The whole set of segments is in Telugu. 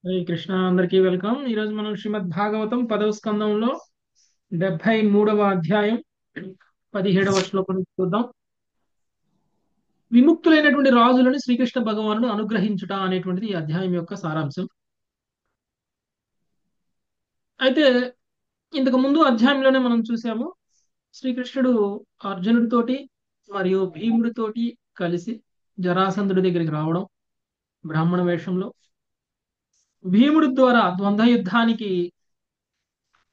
హరే కృష్ణ, అందరికీ వెల్కమ్. ఈరోజు మనం శ్రీమద్ భాగవతం 10వ స్కందంలో 73వ అధ్యాయం 17వ శ్లోకం నుంచి చూద్దాం. విముక్తులైనటువంటి రాజులను శ్రీకృష్ణ భగవానుడు అనుగ్రహించుట అనేటువంటిది ఈ అధ్యాయం యొక్క సారాంశం. అయితే ఇంతకు ముందు అధ్యాయంలోనే మనం చూసాము, శ్రీకృష్ణుడు అర్జునుడితోటి మరియు భీముడితోటి కలిసి జరాసంధుడి దగ్గరికి రావడం బ్రాహ్మణ వేషంలో, భీముడి ద్వారా ద్వంద్వ యుద్ధానికి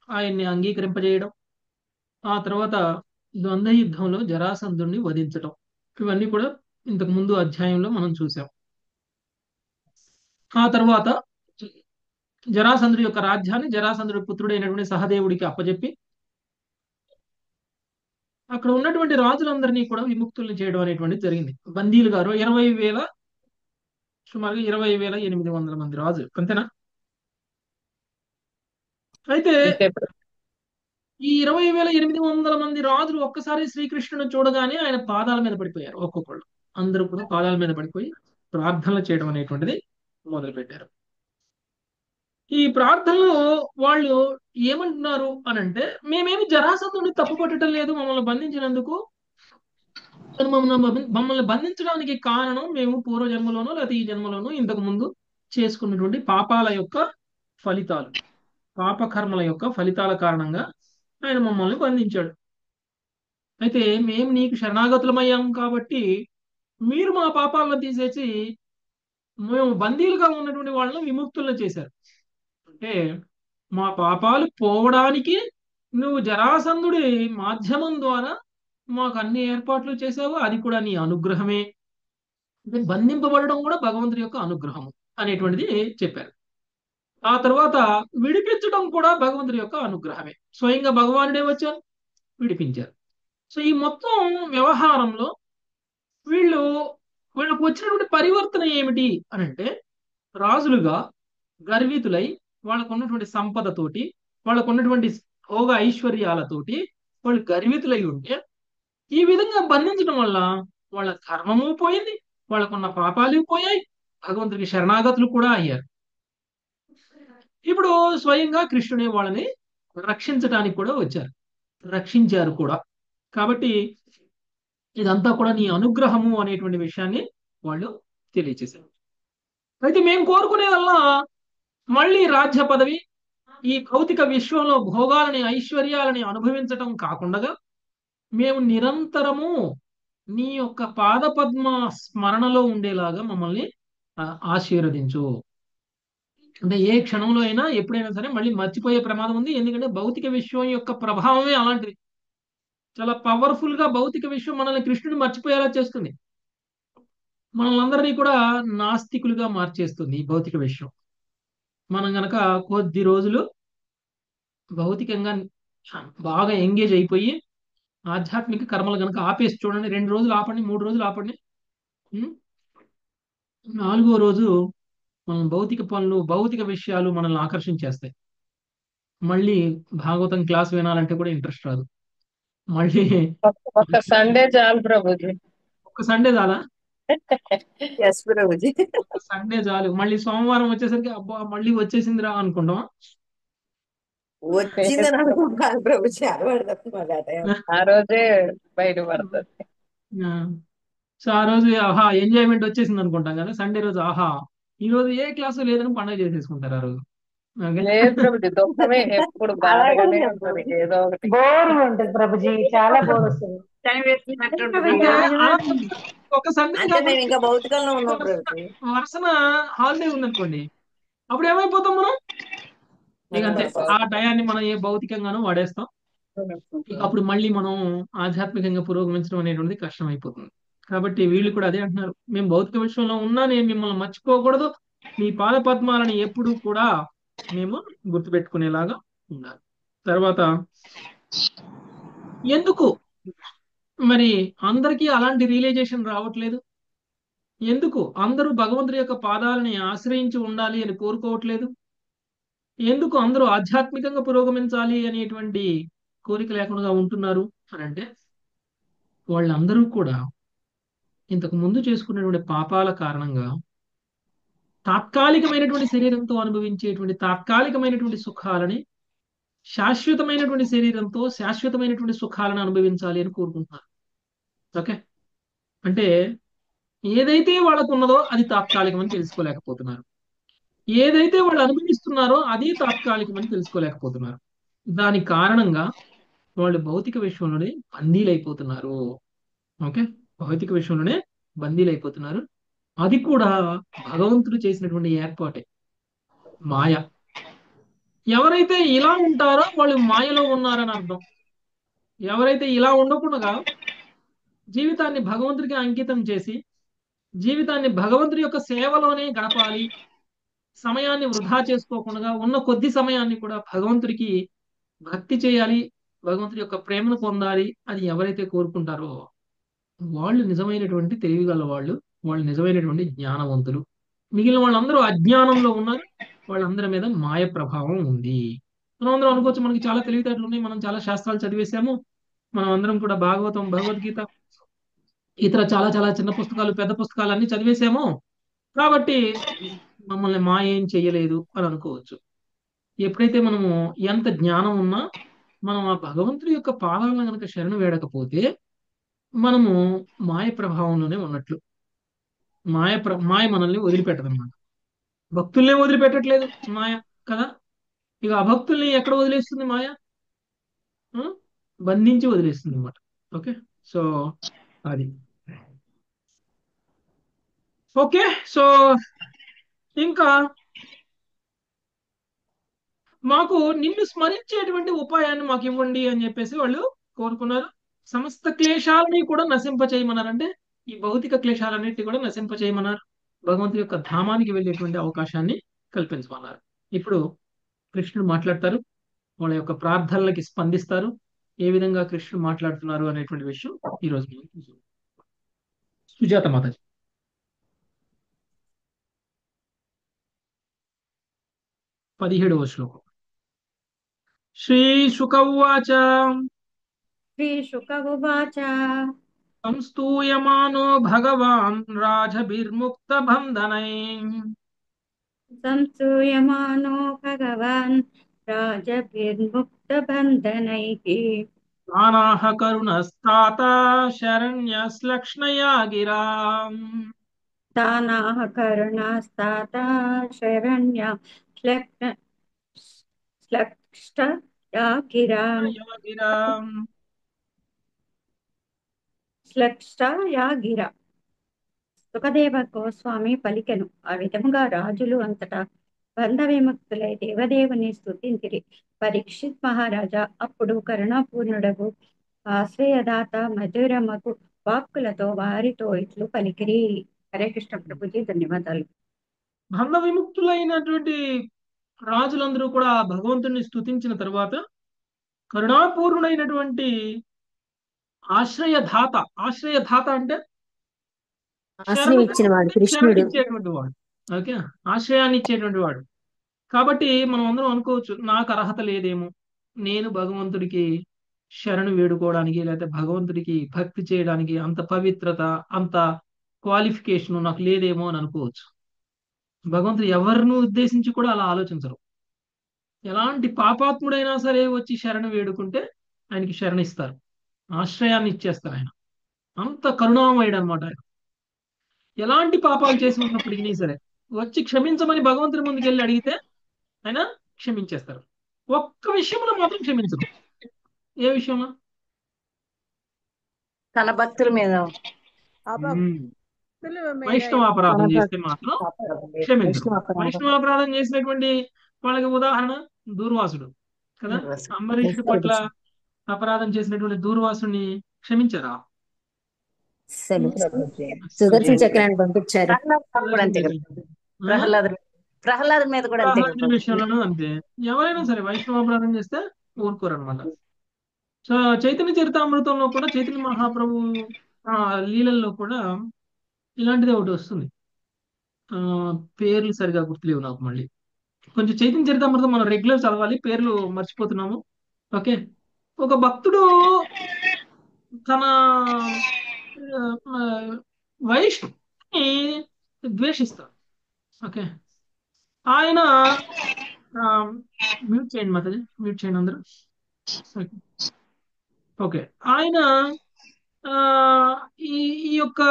ఆయన్ని అంగీకరింపజేయడం, ఆ తర్వాత ద్వంద్వ యుద్ధంలో జరాసంధుడిని వధించటం, ఇవన్నీ కూడా ఇంతకు ముందు అధ్యాయంలో మనం చూసాం. ఆ తర్వాత జరాసంధుడి యొక్క రాజ్యాన్ని జరాసంధుడి పుత్రుడైనటువంటి సహదేవుడికి అప్పజెప్పి అక్కడ ఉన్నటువంటి రాజులందరినీ కూడా విముక్తుల్ని చేయడం అనేటువంటిది జరిగింది. బందీలు గారు 20,000, సుమారుగా 20,800 మంది రాజులు, అంతేనా? అయితే అంతే ప్రభు. ఈ 20,800 మంది రాజులు ఒక్కసారి శ్రీకృష్ణుని చూడగానే ఆయన పాదాల మీద పడిపోయారు. ఒక్కొక్కళ్ళు అందరూ కూడా పాదాల మీద పడిపోయి ప్రార్థనలు చేయడం అనేటువంటిది మొదలు పెట్టారు. ఈ ప్రార్థనలో వాళ్ళు ఏమంటున్నారు అని అంటే, మేమేమి జరాసంధుడిని తప్పు పట్టడం లేదు, మమ్మల్ని బంధించినందుకు. అతను మమ్మల్ని బంధించడానికి కారణం మేము పూర్వ జన్మలోనో లేకపోతే ఈ జన్మలోనో ఇంతకు ముందు చేసుకున్నటువంటి పాపాల యొక్క ఫలితాలు, పాపకర్మల యొక్క ఫలితాల కారణంగా ఆయన మమ్మల్ని బంధించాడు. అయితే మేము నీకు శరణాగతులమయ్యాం కాబట్టి మీరు మా పాపాలను తీసేసి మేము బందీలుగా ఉన్నటువంటి వాళ్ళని విముక్తులను చేశారు. అంటే మా పాపాలు పోవడానికి నువ్వు జరాసంధుడి మాధ్యమం ద్వారా మాకు అన్ని ఏర్పాట్లు చేసావు, అది కూడా నీ అనుగ్రహమే. అంటే బంధింపబడడం కూడా భగవంతుడి యొక్క అనుగ్రహము అనేటువంటిది చెప్పారు. ఆ తర్వాత విడిపించడం కూడా భగవంతుడి యొక్క అనుగ్రహమే. స్వయంగా భగవానుడే వచ్చారు, విడిపించారు. సో ఈ మొత్తం వ్యవహారంలో వీళ్ళు వీళ్ళకు వచ్చినటువంటి పరివర్తన ఏమిటి అని అంటే, రాజులుగా గర్వితులై వాళ్ళకు ఉన్నటువంటి సంపదతోటి, వాళ్ళకు ఉన్నటువంటి భోగ ఐశ్వర్యాలతోటి వాళ్ళు గర్వితులై ఉంటే, ఈ విధంగా బంధించడం వల్ల వాళ్ళ ధర్మము పోయింది, వాళ్ళకున్న పాపాలు పోయాయి, భగవంతుడికి శరణాగతులు కూడా అయ్యారు. ఇప్పుడు స్వయంగా కృష్ణుడే వాళ్ళని రక్షించడానికి కూడా వచ్చారు, రక్షించారు కూడా. కాబట్టి ఇదంతా కూడా నీ అనుగ్రహము అనేటువంటి విషయాన్ని వాళ్ళు తెలియచేశారు. అయితే మేము కోరుకునేదల్లా మళ్ళీ రాజ్య పదవి, ఈ భౌతిక విశ్వంలో భోగాలని ఐశ్వర్యాలని అనుభవించటం కాకుండా మేము నిరంతరము నీ యొక్క పాదపద్మ స్మరణలో ఉండేలాగా మమ్మల్ని ఆశీర్వదించు. అంటే ఏ క్షణంలో అయినా ఎప్పుడైనా సరే మళ్ళీ మర్చిపోయే ప్రమాదం ఉంది. ఎందుకంటే భౌతిక విశ్వం యొక్క ప్రభావమే అలాంటిది. చాలా పవర్ఫుల్ గా భౌతిక విశ్వం మనల్ని కృష్ణుని మర్చిపోయేలా చేస్తుంది. మనల్ని కూడా నాస్తికులుగా మార్చేస్తుంది ఈ భౌతిక విశ్వం. మనం గనక కొద్ది రోజులు భౌతికంగా బాగా ఎంగేజ్ అయిపోయి ఆధ్యాత్మిక కర్మలు గనక ఆపేసి చూడండి, 2 రోజులు ఆపండి, 3 రోజులు ఆపండి, ఉం? 4వ రోజు మనం భౌతిక పనులు, భౌతిక విషయాలు మనల్ని ఆకర్షించేస్తాయి. మళ్ళీ భాగవతం క్లాస్ వినాలంటే కూడా ఇంట్రెస్ట్ రాదు. మళ్ళీ ఒక్క సండే చాలు ప్రభుజీ. ఒక్క సండే చాలా, ఎస్ ప్రభుజీ. ఒక్క సండే చాలు. మళ్ళీ సోమవారం వచ్చేసరికి అబ్బా మళ్ళీ వచ్చేసిందిరా అనుకుంటాం. వచ్చిందని అనుకుంటాను ప్రభుజీ, అలవాటు తప్ప ఆ రోజే బయటపడుతుంది. సో ఆ రోజు ఆహా ఎంజాయ్మెంట్ వచ్చేసింది అనుకుంటాం కదా, సండే రోజు ఆహా ఈ రోజు ఏ క్లాసు లేదని పండుగ చేసేసుకుంటారు ఆ రోజు. ఓకే. లేదు ప్రభుజీ, దుఃఖమే ఎప్పుడు అలాగే బాధగానే ఉంటుంది ఉంటది ప్రభుజీ. ఏదో ఒకటి. బోర్ ఉంటుంది ప్రభుజీ, చాలా బోర్ వస్తుంది. టైం వేస్తున్నట్టుంటుంది. అంటే నిజమే. ఒక సండే అంటే కాకుండా మేము ఇంకా భౌతికంలో ఉన్నాం ప్రభుజీ. వరుసన హాలిడే ఉందనుకోండి, అప్పుడు ఏమైపోతాం మనం? ఇక అంతే, ఆ టయాన్ని మనం ఏ భౌతికంగానూ వాడేస్తాం. ఇక అప్పుడు మళ్ళీ మనం ఆధ్యాత్మికంగా పురోగమించడం అనేటువంటిది కష్టం అయిపోతుంది. కాబట్టి వీళ్ళు కూడా అదే అంటున్నారు, మేము భౌతిక విషయంలో ఉన్నా నేను మిమ్మల్ని మర్చిపోకూడదు, మీ పాద పద్మాలని ఎప్పుడూ కూడా మేము గుర్తుపెట్టుకునేలాగా ఉండాలి. తర్వాత ఎందుకు మరి అందరికీ అలాంటి రియలైజేషన్ రావట్లేదు? ఎందుకు అందరూ భగవంతుడి యొక్క పాదాలని ఆశ్రయించి ఉండాలి అని కోరుకోవట్లేదు? ఎందుకు అందరూ ఆధ్యాత్మికంగా పురోగమించాలి అనేటువంటి కోరిక లేకుండా ఉంటున్నారు అని అంటే, వాళ్ళందరూ కూడా ఇంతకు ముందు చేసుకున్నటువంటి పాపాల కారణంగా తాత్కాలికమైనటువంటి శరీరంతో అనుభవించేటువంటి తాత్కాలికమైనటువంటి సుఖాలని శాశ్వతమైనటువంటి శరీరంతో శాశ్వతమైనటువంటి సుఖాలను అనుభవించాలి అని కోరుకుంటున్నారు. ఓకే. అంటే ఏదైతే వాళ్ళకు ఉన్నదో అది తాత్కాలికం అని తెలుసుకోలేకపోతున్నారు. ఏదైతే వాళ్ళు అనుభవిస్తున్నారో అది తాత్కాలికం అని తెలుసుకోలేకపోతున్నారు. దాని కారణంగా వాళ్ళు భౌతిక విషయంలోనే బందీలైపోతున్నారు. ఓకే. భౌతిక విషయంలోనే బందీలైపోతున్నారు. అది కూడా భగవంతుడు చేసినటువంటి ఏర్పాటే, మాయ. ఎవరైతే ఇలా ఉంటారో వాళ్ళు మాయలో ఉన్నారని అర్థం. ఎవరైతే ఇలా ఉండకుండా జీవితాన్ని భగవంతుడికి అంకితం చేసి జీవితాన్ని భగవంతుడి యొక్క సేవలోనే గడపాలి, సమయాన్ని వృధా చేసుకోకుండా ఉన్న కొద్ది సమయాన్ని కూడా భగవంతుడికి భక్తి చేయాలి, భగవంతుడి యొక్క ప్రేమను పొందాలి అని ఎవరైతే కోరుకుంటారో వాళ్ళు నిజమైనటువంటి తెలివిగల వాళ్ళు, వాళ్ళు నిజమైనటువంటి జ్ఞానవంతులు. మిగిలిన వాళ్ళందరూ అజ్ఞానంలో ఉన్నారు. వాళ్ళందరి మీద మాయ ప్రభావం ఉంది. మనం అందరం అనుకోవచ్చు మనకి చాలా తెలివితేటలు ఉన్నాయి, మనం చాలా శాస్త్రాలు చదివేశాము, మనం అందరం కూడా భాగవతం, భగవద్గీత, ఇతర చాలా చాలా చిన్న పుస్తకాలు, పెద్ద పుస్తకాలు అన్ని చదివేశాము కాబట్టి మమ్మల్ని మాయ ఏం చెయ్యలేదు అని అనుకోవచ్చు. ఎప్పుడైతే మనము ఎంత జ్ఞానం ఉన్నా మనం ఆ భగవంతుడి యొక్క పాదాలను కనుక శరణు వేడకపోతే మనము మాయ ప్రభావంలోనే ఉన్నట్లు. మాయ మనల్ని వదిలిపెట్టదన్నమాట. భక్తుల్నే వదిలిపెట్టట్లేదు మాయ కదా. ఇక అభక్తుల్ని ఎక్కడ వదిలేస్తుంది మాయ? ఆ? బంధించి వదిలేస్తుంది అనమాట. ఓకే. సో అది ఓకే. సో ఇంకా మాకు నిన్ను స్మరించేటువంటి ఉపాయాన్ని మాకు ఇవ్వండి అని చెప్పేసి వాళ్ళు కోరుకున్నారు. సమస్త క్లేశాలని కూడా నశింపచేయమన్నారు. అంటే ఈ భౌతిక క్లేశాలన్నిటి కూడా నశింపచేయమన్నారు. భగవంతుడి యొక్క ధామానికి వెళ్ళేటువంటి అవకాశాన్ని కల్పించమన్నారు. ఇప్పుడు కృష్ణుడు మాట్లాడతారు, వాళ్ళ యొక్క ప్రార్థనలకి స్పందిస్తారు. ఏ విధంగా కృష్ణుడు మాట్లాడుతున్నారు అనేటువంటి విషయం ఈ రోజు మనం చూద్దాం. సుజాత మాతాజీ. 17వ శ్లోకం. శ్రీశుక ఉవాచ श्रीशुक उवाच సంస్తూయమానో భగవాన్ రాజభిర్ముక్తబంధనై संसूयमानो भगवान् राजभिर्मुक्तबन्धनैः నానాహ కరుణస్తాత శరణ్యశ్లక్ష్ణయా గిరాం तानाः करुणास्ताता शरण्या श्लक्ष्टया गिराम् గిరాం. श्लक्ष्टया गिरा సుఖదేవ గోస్వామి పలికెను. ఆ విధముగా రాజులు అంతటా బంధ విముక్తులై దేవదేవుని స్తుతించిరి. పరీక్షిత్ మహారాజా అప్పుడు కరుణాపూర్ణుడగు ఆశ్రయదాత మధురమగు వాక్కులతో వారితో ఇట్లు పలికిరి. హరే కృష్ణ ప్రభుజీ, ధన్యవాదాలు. బంధ విముక్తులైనటువంటి రాజులందరూ కూడా ఆ భగవంతుడిని స్తుతించిన తర్వాత కరుణాపూర్ణుడైనటువంటి ఆశ్రయదాత. ఆశ్రయదాత అంటే ఆశ్రయం ఇచ్చిన వాడు కృష్ణుడు. ఇచ్చేటువంటి వాడు. ఓకే. ఆశ్రయాన్ని ఇచ్చేటువంటి వాడు. కాబట్టి మనం అందరం అనుకోవచ్చు నాకు అర్హత లేదేమో, నేను భగవంతుడికి శరణు వేడుకోవడానికి లేకపోతే భగవంతుడికి భక్తి చేయడానికి అంత పవిత్రత, అంత క్వాలిఫికేషన్ నాకు లేదేమో అని అనుకోవచ్చు. భగవంతుడు ఎవరిని ఉద్దేశించి కూడా అలా ఆలోచించరు. ఎలాంటి పాపాత్ముడైనా సరే వచ్చి శరణు వేడుకుంటే ఆయనకి శరణిస్తారు, ఆశ్రయాన్ని ఇచ్చేస్తారు. ఆయన అంత కరుణామయుడు అనమాట. ఆయన ఎలాంటి పాపాలు చేసి ఉన్నప్పటికీ సరే వచ్చి క్షమించమని భగవంతుడి ముందుకు వెళ్ళి అడిగితే ఆయన క్షమించేస్తారు. ఒక్క విషయంలో మాత్రం క్షమించరు. ఏ విషయంలో? తన భక్తుల మీద వైష్ణవాపరాధం చేస్తే మాత్రం క్షమించరు. వైష్ణవాపరాధం చేసినటువంటి వాళ్ళకి ఉదాహరణ దూర్వాసుడు కదా. అంబరీషుడి పట్ల అపరాధం చేసినటువంటి దూర్వాసుని క్షమించారా? సుదర్శన చక్రాన్ని పంపించారు. ప్రహ్లాదు మీద కూడా అంతే. ప్రహ్లాదుని విషయంలోనూ అంతే. ఎవరైనా సరే వైష్ణవాపరాధం చేస్తే ఊరుకోరు అనమాట. సో చైతన్య చరితామృతంలో కూడా చైతన్య మహాప్రభు లీలల్లో కూడా ఇలాంటిది ఒకటి వస్తుంది. పేర్లు సరిగా గుర్తులేవు నాకు. మళ్ళీ కొంచెం చైతన్య చరితామృతం మనం రెగ్యులర్ చదవాలి, పేర్లు మర్చిపోతున్నాము. ఓకే. ఒక భక్తుడు తన వైష్ణుని ద్వేషిస్తాడు. ఓకే. ఆయన మ్యూట్ చేయండి మాతాజీ, మ్యూట్ చేయండి అందరూ. ఓకే. ఓకే. ఆయన ఆ, ఈ ఈ యొక్క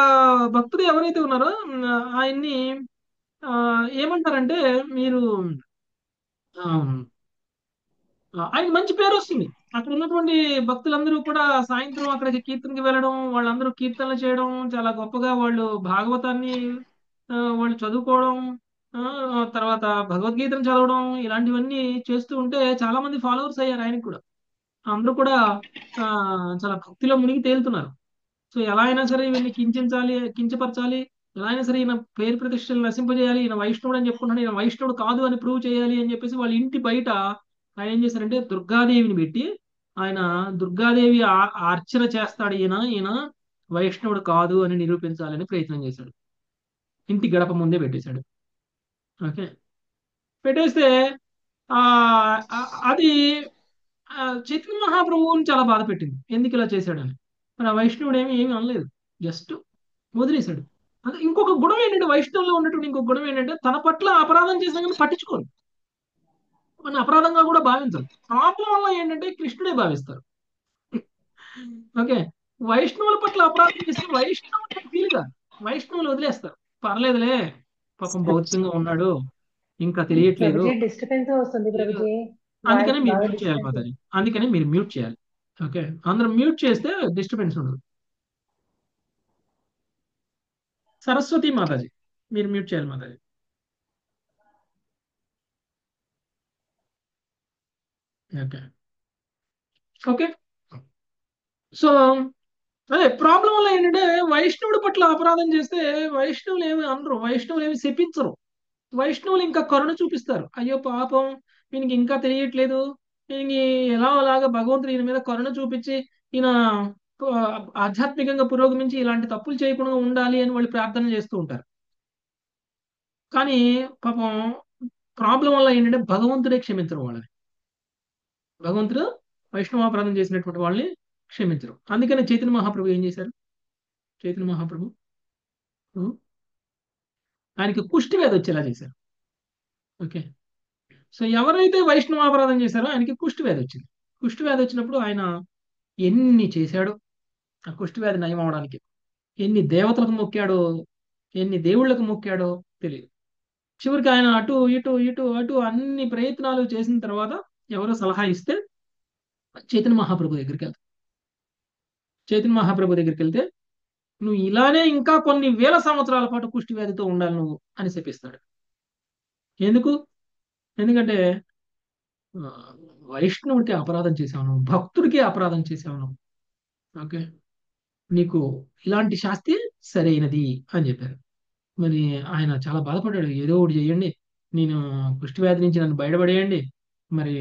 భక్తుడు ఎవరైతే ఉన్నారో ఆయన్ని ఆ, ఏమంటారంటే మీరు ఆ, ఆయనకి మంచి పేరు వస్తుంది. అక్కడ ఉన్నటువంటి భక్తులందరూ కూడా సాయంత్రం అక్కడికి కీర్తనకి వెళ్ళడం, వాళ్ళందరూ కీర్తనలు చేయడం, చాలా గొప్పగా వాళ్ళు భాగవతాన్ని వాళ్ళు చదువుకోవడం, ఆ, తర్వాత భగవద్గీతను చదవడం, ఇలాంటివన్నీ చేస్తూ ఉంటే చాలా మంది ఫాలోవర్స్ అయ్యారు ఆయనకు కూడా. అందరూ కూడా ఆ, చాలా భక్తిలో మునిగి తేలుతున్నారు. సో ఎలా అయినా సరే వీళ్ళని కించించాలి, కించపరచాలి, ఎలా అయినా సరే ఈయన పేరు ప్రతిష్టలు నశింపజేయాలి, ఈయన వైష్ణవుడు అని చెప్పుకుంటున్నాడు, ఈయన వైష్ణవుడు కాదు అని ప్రూవ్ చేయాలి అని చెప్పేసి వాళ్ళ ఇంటి బయట ఆయన ఏం చేశారంటే దుర్గాదేవిని పెట్టి ఆయన దుర్గాదేవి అర్చన చేస్తాడు, ఈయన ఈయన వైష్ణవుడు కాదు అని నిరూపించాలని ప్రయత్నం చేశాడు. ఇంటి గడప ముందే పెట్టేశాడు. ఓకే. పెట్టేస్తే ఆ అది చైతన్య మహాప్రభువుని చాలా బాధ పెట్టింది, ఎందుకు ఇలా చేశాడని. మరి ఆ వైష్ణవుడు ఏమి అనలేదు, జస్ట్ వదిలేశాడు. అదే ఇంకొక గుణం ఏంటంటే, వైష్ణవంలో ఉన్నటువంటి ఇంకొక గుణం ఏంటంటే తన పట్ల అపరాధం చేసినా కానీ పట్టించుకోరు, మన అపరాధంగా కూడా భావించరు. ప్రాబ్లం వల్ల ఏంటంటే కృష్ణుడే భావిస్తారు. ఓకే. వైష్ణవుల పట్ల అపరాధం చేస్తే వైష్ణవుడు ఫీల్ కాదు, వైష్ణవులు వదిలేస్తారు. పర్లేదులే, పాపం భౌతికంగా ఉన్నాడు, ఇంకా తెలియట్లేదు. ప్రభుజీ డిస్టర్బెన్స్ వస్తుంది ప్రభుజీ, అందుకనే వాయిస్ మీరు బాగా మ్యూట్ చేయాలి డిస్టర్బెన్స్. మాతాజీ, అందుకనే మీరు మ్యూట్ చేయాలి. ఓకే. అందరం మ్యూట్ చేస్తే డిస్టర్బెన్స్ ఉండదు. సరస్వతి మాతాజీ, మీరు మ్యూట్ చేయాలి మాతాజీ. ఓకే. ఓకే. సో అదే ప్రాబ్లం వల్ల ఏంటంటే వైష్ణవుడి పట్ల అపరాధం చేస్తే వైష్ణవులు ఏమి అనరు, వైష్ణవులు ఏమి శపించరు. వైష్ణవులు ఇంకా కరుణ చూపిస్తారు. అయ్యో పాపం, వీనికి ఇంకా తెలియట్లేదు, ఈయనకి ఎలా అలాగా భగవంతుడు ఈయన మీద కరుణ చూపించి ఈయన ఆ, ఆధ్యాత్మికంగా పురోగమించి ఇలాంటి తప్పులు చేయకుండా ఉండాలి అని వాళ్ళు ప్రార్థన చేస్తూ ఉంటారు. కానీ పాపం ప్రాబ్లం వల్ల ఏంటంటే భగవంతుడే క్షమించరు వాళ్ళని. భగవంతుడు వైష్ణవాపరాధం చేసినటువంటి వాళ్ళని క్షమించరు. అందుకని చైతన్య మహాప్రభు ఏం చేశారు? చైతన్య మహాప్రభు ఆయనకి కుష్టి వ్యాధి వచ్చేలా చేశారు. ఓకే. సో ఎవరైతే వైష్ణవాపరాధం చేశారో ఆయనకి కుష్టి వ్యాధి వచ్చింది. కుష్టి వ్యాధి వచ్చినప్పుడు ఆయన ఎన్ని చేశాడో ఆ కుష్టి వ్యాధి నయం అవడానికి, ఎన్ని దేవతలకు మొక్కాడో, ఎన్ని దేవుళ్ళకు మొక్కాడో తెలియదు. చివరికి ఆయన అటు ఇటు ఇటు అటు అన్ని ప్రయత్నాలు చేసిన తర్వాత ఎవరో సలహా ఇస్తే చైతన్య మహాప్రభు దగ్గరికి వెళ్తాడు. చైతన్య మహాప్రభు దగ్గరికి వెళ్తే నువ్వు ఇలానే ఇంకా కొన్ని వేల సంవత్సరాల పాటు కుష్టి వ్యాధితో ఉండాలి నువ్వు అని చెప్పిస్తాడు. ఎందుకు? ఎందుకంటే ఆ, వైష్ణవుడికి అపరాధం చేశావు నువ్వు, భక్తుడికి అపరాధం చేశావు నువ్వు. ఓకే. నీకు ఇలాంటి శాస్తి సరైనది అని చెప్పారు. మరి ఆయన చాలా బాధపడ్డాడు, ఏదో ఒకటి చేయండి, నేను కుష్టి వ్యాధి నుంచి నన్ను బయటపడేయండి, మరి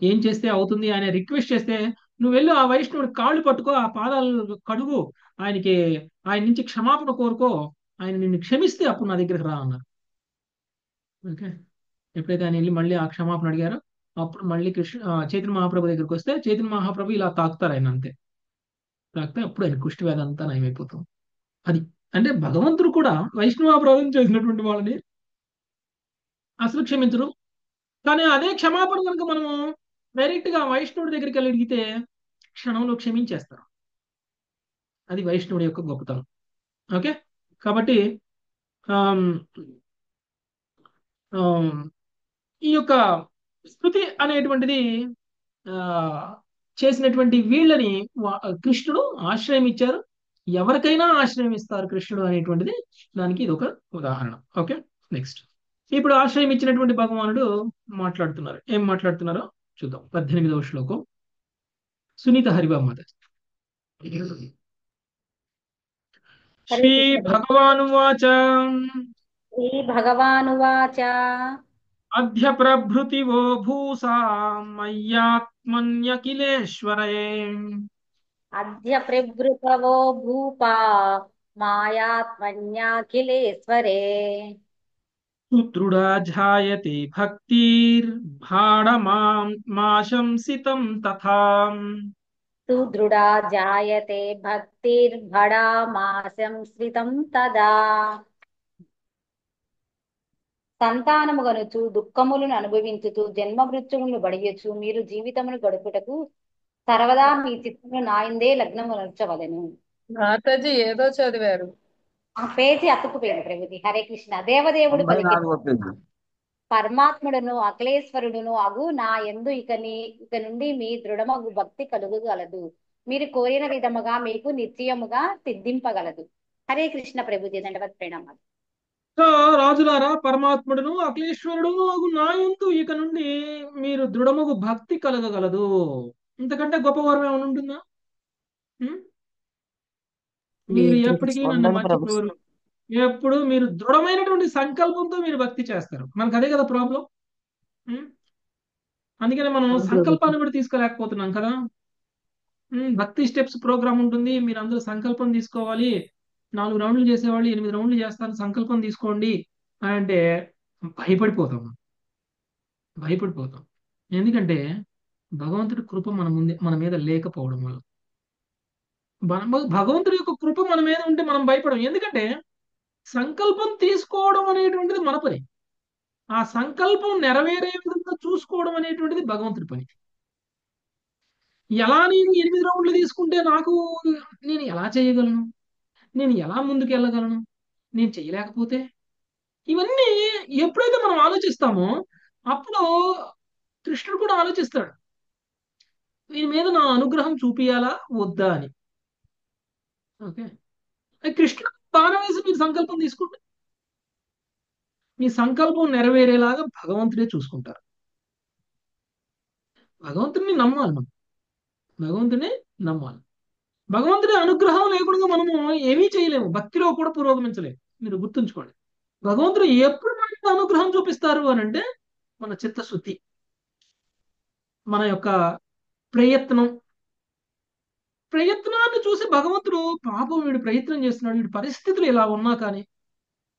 ఏం చేస్తే అవుతుంది ఆయన రిక్వెస్ట్ చేస్తే, నువ్వు వెళ్ళి ఆ వైష్ణవుడి కాళ్ళు పట్టుకో, ఆ పాదాలు కడుగు, ఆయనకి ఆయన నుంచి క్షమాపణ కోరుకో, ఆయన నిన్ను క్షమిస్తే అప్పుడు నా దగ్గరికి రా అన్నారు. ఓకే. ఎప్పుడైతే ఆయన వెళ్ళి మళ్ళీ ఆ క్షమాపణ అడిగారో అప్పుడు మళ్ళీ చైతన్య మహాప్రభు దగ్గరికి వస్తే చైతన్య మహాప్రభు ఇలా తాకుతారు ఆయన అంతే, తాకితే అప్పుడు ఆయన కుష్టి వ్యాధి అంతా నయమైపోతుంది. అది అంటే భగవంతుడు కూడా వైష్ణవాపరాధం చేసినటువంటి వాళ్ళని అసలు క్షమించరు. కానీ అదే క్షమాపణ కనుక మనము డైరెక్ట్ గా వైష్ణవుడి దగ్గరికి వెళ్ళి అడిగితే క్షణంలో క్షమించేస్తారు. అది వైష్ణవుడి యొక్క గొప్పతనం. ఓకే. కాబట్టి ఆమ్, ఆమ్, ఈ యొక్క స్థుతి అనేటువంటిది ఆ చేసినటువంటి వీళ్ళని కృష్ణుడు ఆశ్రయం ఇచ్చారు. ఎవరికైనా ఆశ్రయం ఇస్తారు కృష్ణుడు అనేటువంటిది దానికి ఇది ఒక ఉదాహరణ. ఓకే. నెక్స్ట్, ఇప్పుడు ఆశ్రయం ఇచ్చినటువంటి భగవానుడు మాట్లాడుతున్నారు. ఏం మాట్లాడుతున్నారో చూద్దాం. 18వ శ్లోకం, సునీత హరిబామాత. హరే శ్రీ కృష్ణ ప్రభు. భగవానువాచ శ్రీ భగవానువాచ అద్య ప్రభృతివో భూసా మయ్యాత్మన్యఖిలేశ్వరే అద్య ప్రభృతవో భూపా మాయాత్మన్యాఖిలేశ్వరే సుదృఢా ఝాయతే భక్తిర్భాడమాశంసితం తథా సుదృఢా జాయతే భక్తిర్భడామాశంస్వితం తదా సంతానము గనుచు దుఃఖములను అనుభవించుచు జన్మ మృత్యువులను బడియొచ్చు మీరు జీవితమును గడుపుటకు సర్వదా మీ చిత్తమును నాయందే లగ్నమునర్చవలెను. మాతాజీ ఏదో చదివారు. ఆ పేజీ అతుకుపోయింది ప్రభుజీ. హరే కృష్ణ. దేవదేవుడు పలికి 94వ పేజీ. పరమాత్ముడును అఖిలేశ్వరుడును అగు నా యందు ఇక నుండి మీ దృఢమగు భక్తి కలుగగలదు. మీరు కోరిన విధముగా మీకు నిశ్చయముగా సిద్ధింపగలదు. హరే కృష్ణ ప్రభుజీ. దండవత్ ప్రణామాలు. సో రాజులారా, పరమాత్ముడును అఖిలేశ్వరుడును అగు నా యందు ఇక నుండి మీరు దృఢముగు భక్తి కలగగలదు. ఇంతకంటే గొప్ప వరం ఏమైనా ఉంటుందా? ఉం? మీరు లేదు ఎప్పటికీ ప్రభుజీ. నన్ను వందన ప్రభు. మర్చిపోరు. ఎప్పుడు మీరు దృఢమైనటువంటి సంకల్పంతో మీరు భక్తి చేస్తారు. మనకు అదే కదా ప్రాబ్లం. అందుకనే మనం అవును ప్రభుజీ. సంకల్పాన్ని కూడా తీసుకోలేకపోతున్నాం కదా. భక్తి స్టెప్స్ ప్రోగ్రామ్ ఉంటుంది. మీరు అందరూ సంకల్పం తీసుకోవాలి. 4 రౌండ్లు చేసేవాళ్ళు 8 రౌండ్లు చేస్తాను, సంకల్పం తీసుకోండి అని అంటే భయపడిపోతాం. భయపడిపోతాం. ఎందుకంటే భగవంతుడి కృప మన మీద లేకపోవడం వల్ల. భగవంతుడి యొక్క కృప మన మీద ఉంటే మనం భయపడం. ఎందుకంటే సంకల్పం తీసుకోవడం అనేటువంటిది మన పని. ఆ సంకల్పం నెరవేరే విధంగా చూసుకోవడం అనేటువంటిది భగవంతుడి పని. ఎలా నేను 8 రౌండ్లు తీసుకుంటే నేను ఎలా చేయగలను? నేను ఎలా ముందుకు వెళ్ళగలను? నేను చేయలేకపోతే? ఇవన్నీ ఎప్పుడైతే మనం ఆలోచిస్తామో అప్పుడు కృష్ణుడు కూడా ఆలోచిస్తాడు, దీని మీద నా అనుగ్రహం చూపియాలా వద్దా అని. ఓకే, కృష్ణుడు బాణం వేసి మీరు సంకల్పం తీసుకుంటే మీ సంకల్పం నెరవేరేలాగా భగవంతుడే చూసుకుంటారు. భగవంతుడిని నమ్మాలి మనం. భగవంతుడిని నమ్మాలి. భగవంతుడి అనుగ్రహం లేకుండా మనము ఏమీ చేయలేము. భక్తిలో కూడా పురోగమించలేము. మీరు గుర్తుంచుకోండి. భగవంతుడు ఎప్పుడు మనకి అనుగ్రహం చూపిస్తారు అని అంటే మన చిత్తశుద్ధి, మన యొక్క ప్రయత్నాన్ని చూసి భగవంతుడు పాపం వీడు ప్రయత్నం చేస్తున్నాడు, వీడి పరిస్థితులు ఇలా ఉన్నా కానీ,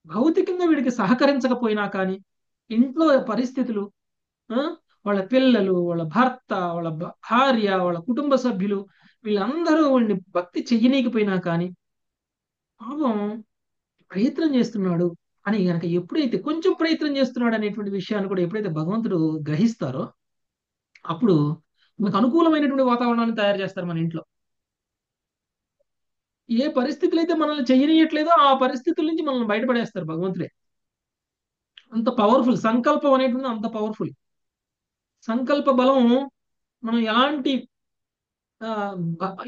భౌతికంగా వీడికి సహకరించకపోయినా కానీ, ఇంట్లో పరిస్థితులు, వాళ్ళ పిల్లలు, వాళ్ళ భర్త, వాళ్ళ భార్య, వాళ్ళ కుటుంబ సభ్యులు వీళ్ళందరూ వాడిని భక్తి చెయ్యనీకపోయినా కానీ పాపం ప్రయత్నం చేస్తున్నాడు అని గనక ఎప్పుడైతే కొంచెం ప్రయత్నం చేస్తున్నాడు అనేటువంటి విషయాన్ని కూడా ఎప్పుడైతే భగవంతుడు గ్రహిస్తారో అప్పుడు మనకు అనుకూలమైనటువంటి వాతావరణాన్ని తయారు చేస్తారు మన ఇంట్లో. ఏ పరిస్థితులు అయితే మనల్ని చెయ్యనీయట్లేదో ఆ పరిస్థితుల నుంచి మనల్ని బయటపడేస్తారు భగవంతుడే. అంత పవర్ఫుల్ సంకల్పం అనేటువంటి, అంత పవర్ఫుల్ సంకల్ప బలం. మనం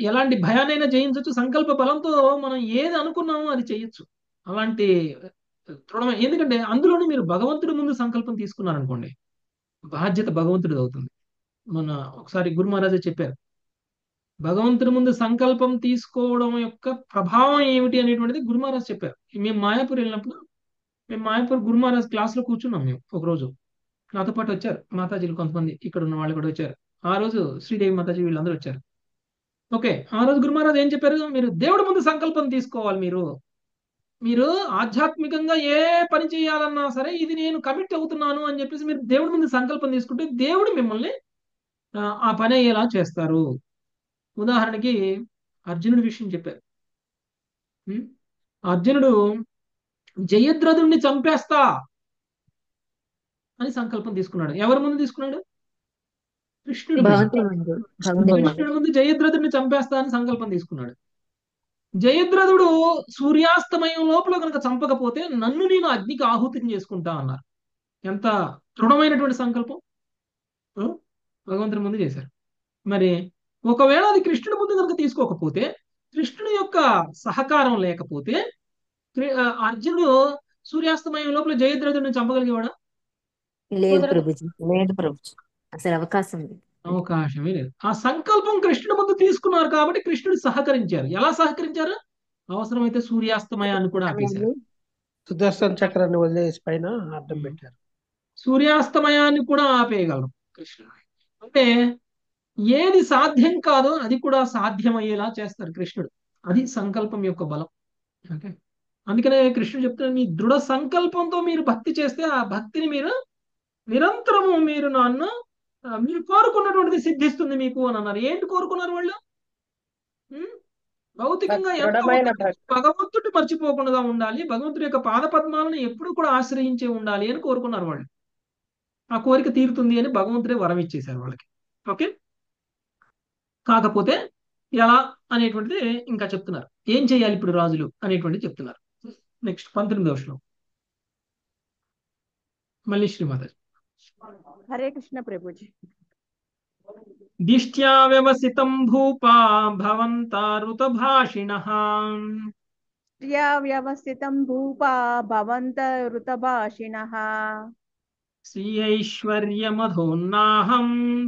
ఎలాంటి భయానైనా జయించవచ్చు. సంకల్ప బలంతో మనం ఏది అనుకున్నామో అది చేయొచ్చు. అలాంటి దృఢమైన, ఎందుకంటే అందులోనే మీరు భగవంతుడి ముందు సంకల్పం తీసుకున్నారనుకోండి, బాధ్యత భగవంతుడిది అవుతుంది. మన ఒకసారి గురు మహారాజే చెప్పారు, భగవంతుడి ముందు సంకల్పం తీసుకోవడం యొక్క ప్రభావం ఏమిటి అనేటువంటిది గురు మహారాజ్ చెప్పారు. మేము మాయాపూర్ వెళ్ళినప్పుడు, మేము మాయాపూర్ గురు మహారాజ్ క్లాస్ లో కూర్చున్నాం. మేము ఒకరోజు నాతో పాటు వచ్చారు మాతాజీలు కొంతమంది, ఇక్కడ ఉన్న వాళ్ళు కూడా వచ్చారు. ఆ రోజు శ్రీదేవి మాతాజీ వీళ్ళందరూ వచ్చారు. ఓకే, ఆ రోజు గురు మహారాజ్ ఏం చెప్పారు? మీరు దేవుడి ముందు సంకల్పం తీసుకోవాలి. మీరు ఆధ్యాత్మికంగా ఏ పని చేయాలన్నా సరే ఇది నేను కమిట్ అవుతున్నాను అని చెప్పేసి మీరు దేవుడి ముందు సంకల్పం తీసుకుంటే దేవుడు మిమ్మల్ని ఆ పని అయ్యేలా చేస్తారు. ఉదాహరణకి అర్జునుడి విషయం చెప్పారు. అర్జునుడు జయద్రథుడిని చంపేస్తా అని సంకల్పం తీసుకున్నాడు. ఎవరి ముందు తీసుకున్నాడు? కృష్ణుడి ముందు జయద్రథుడిని చంపేస్తా అని సంకల్పం తీసుకున్నాడు. జయద్రథుడు సూర్యాస్తమయం లోపల కనుక చంపకపోతే నన్ను నేను అగ్నికి ఆహుతి చేసుకుంటా అన్నారు. ఎంత దృఢమైనటువంటి సంకల్పం భగవంతుని ముందు చేశారు. మరి ఒకవేళ అది కృష్ణుడి ముందు కనుక తీసుకోకపోతే, కృష్ణుడి యొక్క సహకారం లేకపోతే అర్జునుడు సూర్యాస్తమయం లోపల జయద్రథుడిని చంపగలిగేవాడా? లేదు ప్రభుజీ. లేదు ప్రభుజీ, అసలు అవకాశమే లేదు. ఆ సంకల్పం కృష్ణుడి ముందు తీసుకున్నారు కాబట్టి కృష్ణుడు సహకరించారు. ఎలా సహకరించారు? అవసరమైతే సూర్యాస్తమయాన్ని కూడా ఆపేశారు. సుదర్శన చక్రాన్ని వదిలేసి పైన అడ్డం పెట్టారు. సూర్యాస్తమయాన్ని కూడా ఆపేయగలరు కృష్ణుడు. అంటే ఏది సాధ్యం కాదో అది కూడా సాధ్యమయ్యేలా చేస్తారు కృష్ణుడు. అది సంకల్పం యొక్క బలం. ఓకే, అందుకనే కృష్ణుడు చెప్తున్నారు, మీ దృఢ సంకల్పంతో మీరు భక్తి చేస్తే ఆ భక్తిని మీరు నిరంతరము మీరు మీరు కోరుకున్నటువంటిది సిద్ధిస్తుంది మీకు అని అన్నారు. ఏంటి కోరుకున్నారు వాళ్ళు? భౌతికంగా ఎంత దృఢమైన ఉన్నప్పటికీ భక్తి. భగవంతుడు మర్చిపోకుండా ఉండాలి, భగవంతుడి యొక్క పాద పద్మాలను ఎప్పుడూ కూడా ఆశ్రయించే ఉండాలి అని కోరుకున్నారు వాళ్ళు. ఆ కోరిక తీరుతుంది అని భగవంతుడే వరం ఇచ్చేశారు వాళ్ళకి. ఓకే. కాకపోతే ఎలా అనేటువంటిది ఇంకా చెప్తున్నారు. ఏం చేయాలి ఇప్పుడు రాజులు అనేటువంటిది చెప్తున్నారు. నెక్స్ట్ 19వ శ్లోకం. మళ్ళీ శ్రీమాతాజీ. హరే కృష్ణ ప్రభుజీ. దిష్ట్యా వ్యవసితం భూపా భవంతా ఋతభాషిణః శ్రియా వ్యవస్థితం భూపా భవంత ఋతభాషిణః శ్రీయైశ్వర్యమధోన్నాహం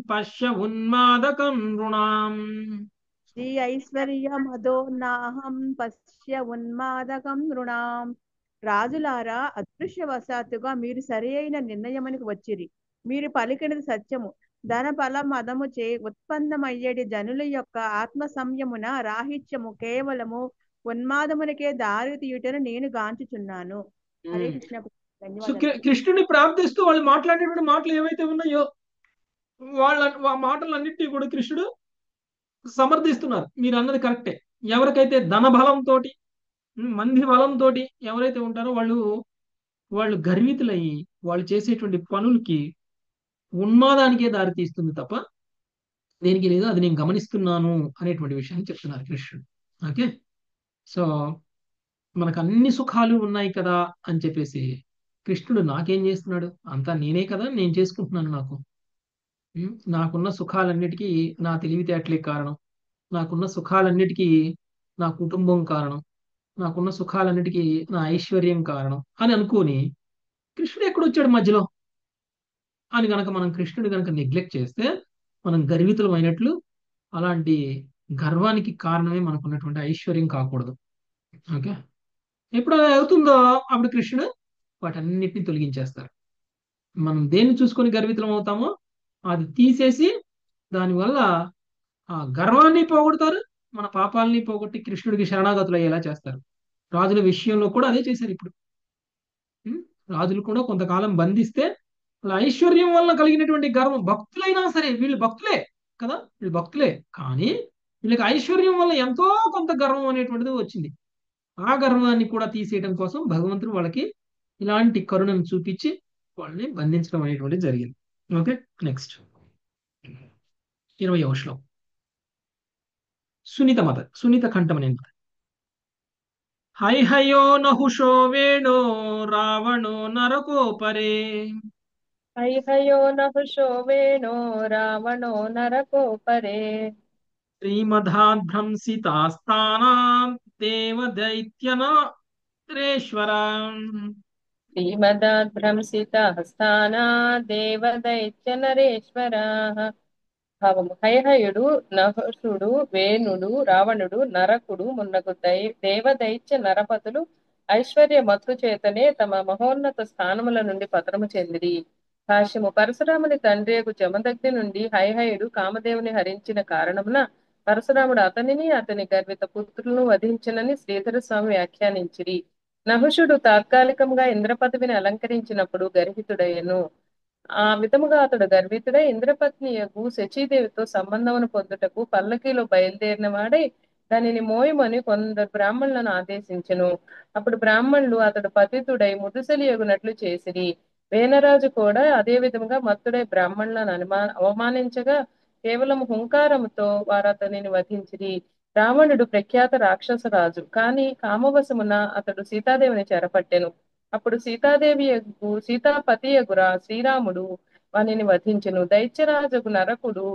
పశ్య ఉన్మాదకం నృణాం. శ్రీ ఐశ్వర్యమదో నాహం పశ్య ఉన్మాదకం నృణాం. రాజులారా, అదృశ్యవశాత్తుగా మీరు సరి అయిన నిర్ణయమునికి వచ్చిరి. మీరు పలికినది సత్యము. ధన బల మదము చే ఉత్పన్నమయ్యేటి జనుల యొక్క ఆత్మ సంయమున రాహిత్యము కేవలము ఉన్మాదమునికే దారి తీయుటను నేను గాంచుచున్నాను. హరే కృష్ణ. సో ధన్యవాదాలు. కృష్ణుని ప్రార్థిస్తూ వాళ్ళు మాట్లాడేటువంటి మాటలు ఏవైతే ఉన్నాయో వాళ్ళ ఆ మాటలన్నింటినీ కూడా కృష్ణుడు సమర్థిస్తున్నారు. మీరు అన్నది కరెక్టే. ఎవరికైతే ధన బలంతో మంది బలంతో ఎవరైతే ఉంటారో వాళ్ళు గర్వితులయ్యి వాళ్ళు చేసేటువంటి పనులకి ఉన్మాదానికే దారి తీస్తుంది తప్ప దేనికి లేదు. అది నేను గమనిస్తున్నాను అనేటువంటి విషయాన్ని చెప్తున్నారు కృష్ణుడు. ఓకే. సో మనకు అన్ని సుఖాలు ఉన్నాయి కదా అని చెప్పేసి కృష్ణుడు నాకేం చేస్తున్నాడు, అంతా నేనే కదా, నేను చేసుకుంటున్నాను. నాకున్న సుఖాలన్నిటికీ నా తెలివితేటలే కారణం, నాకున్న సుఖాలన్నిటికీ నా కుటుంబం కారణం, నాకున్న సుఖాలన్నిటికీ నా ఐశ్వర్యం కారణం అని అనుకోని కృష్ణుడు ఎక్కడొచ్చాడు మధ్యలో అని గనక మనం కృష్ణుడు గనక నెగ్లెక్ట్ చేస్తే మనం గర్వితులం అయినట్లు. అలాంటి గర్వానికి కారణమే మనకున్నటువంటి ఐశ్వర్యం కాకూడదు. ఓకే. ఎప్పుడు అది అవుతుందో అప్పుడు కృష్ణుడు వాటన్నిటిని తొలగించేస్తారు. మనం దేన్ని చూసుకొని గర్వితులం అవుతామో అది తీసేసి దానివల్ల ఆ గర్వాన్ని పోగొడతారు, మన పాపాలని పోగొట్టి కృష్ణుడికి శరణాగతులు అయ్యేలా చేస్తారు. రాజుల విషయంలో కూడా అదే చేశారు. ఇప్పుడు రాజులు కూడా కొంతకాలం బంధిస్తే వాళ్ళ ఐశ్వర్యం వల్ల కలిగినటువంటి గర్వం, భక్తులైనా సరే వీళ్ళు భక్తులే కదా, వీళ్ళు భక్తులే, కానీ వీళ్ళకి ఐశ్వర్యం వల్ల ఎంతో కొంత గర్వం అనేటువంటిది వచ్చింది. ఆ గర్వాన్ని కూడా తీసేయడం కోసం భగవంతుడు వాళ్ళకి ఇలాంటి కరుణను చూపించి వాళ్ళని బంధించడం అనేటువంటిది జరిగింది. ఓకే. నెక్స్ట్ 20వ శ్లోకం. సునీత కంఠమనే హైహయో నహుషో వేణో రావణో నరకోపరే హైహయో నహుషో వేణో రావణో నరకోపరే శ్రీమదాభ్రంసితాస్తానాం దేవదైత్యనారేశ్వరా శ్రీమదాద్భ్రంసిత హస్తానా దేవదైత్య నరేశ్వరాః. భావము. హైహయుడు నహుషుడు వేణుడు రావణుడు నరకుడు మున్నగు దేవదైత్య నరపతులు ఐశ్వర్య మత్తు చేతనే తమ మహోన్నత స్థానముల నుండి పతనము చెందిరి. భాష్యము. పరశురాముని తండ్రియగు జమదగ్ని నుండి హైహయుడు కామదేవుని హరించిన కారణమున పరశురాముడు అతనిని అతని గర్విత పుత్రులను వధించినని శ్రీధర స్వామి వ్యాఖ్యానించిరి. నహుషుడు తాత్కాలికంగా ఇంద్ర పదవిని అలంకరించినప్పుడు గర్వితుడయ్యను. ఆ విధముగా అతడు గర్వితుడై ఇంద్రపత్నియగు శచీదేవితో సంబంధమును పొందుటకు పల్లకీలో బయలుదేరిన వాడై దానిని మోయమని కొందరు బ్రాహ్మణులను ఆదేశించెను. అప్పుడు బ్రాహ్మణులు అతడు పతితుడై ముదుసలియగునట్లు చేసిరి. వేనరాజు కూడా అదే విధముగా మత్తుడై బ్రాహ్మణులను అవమానించగా కేవలం హుంకారముతో వారు అతనిని వధించిరి. రావణుడు ప్రఖ్యాత రాక్షసరాజు, కాని కామవశమున అతడు సీతాదేవిని చెరపట్టెను. అప్పుడు సీతాపతియగురా శ్రీరాముడు వానిని వధించెను. దైత్యరాజుకు నరకుడు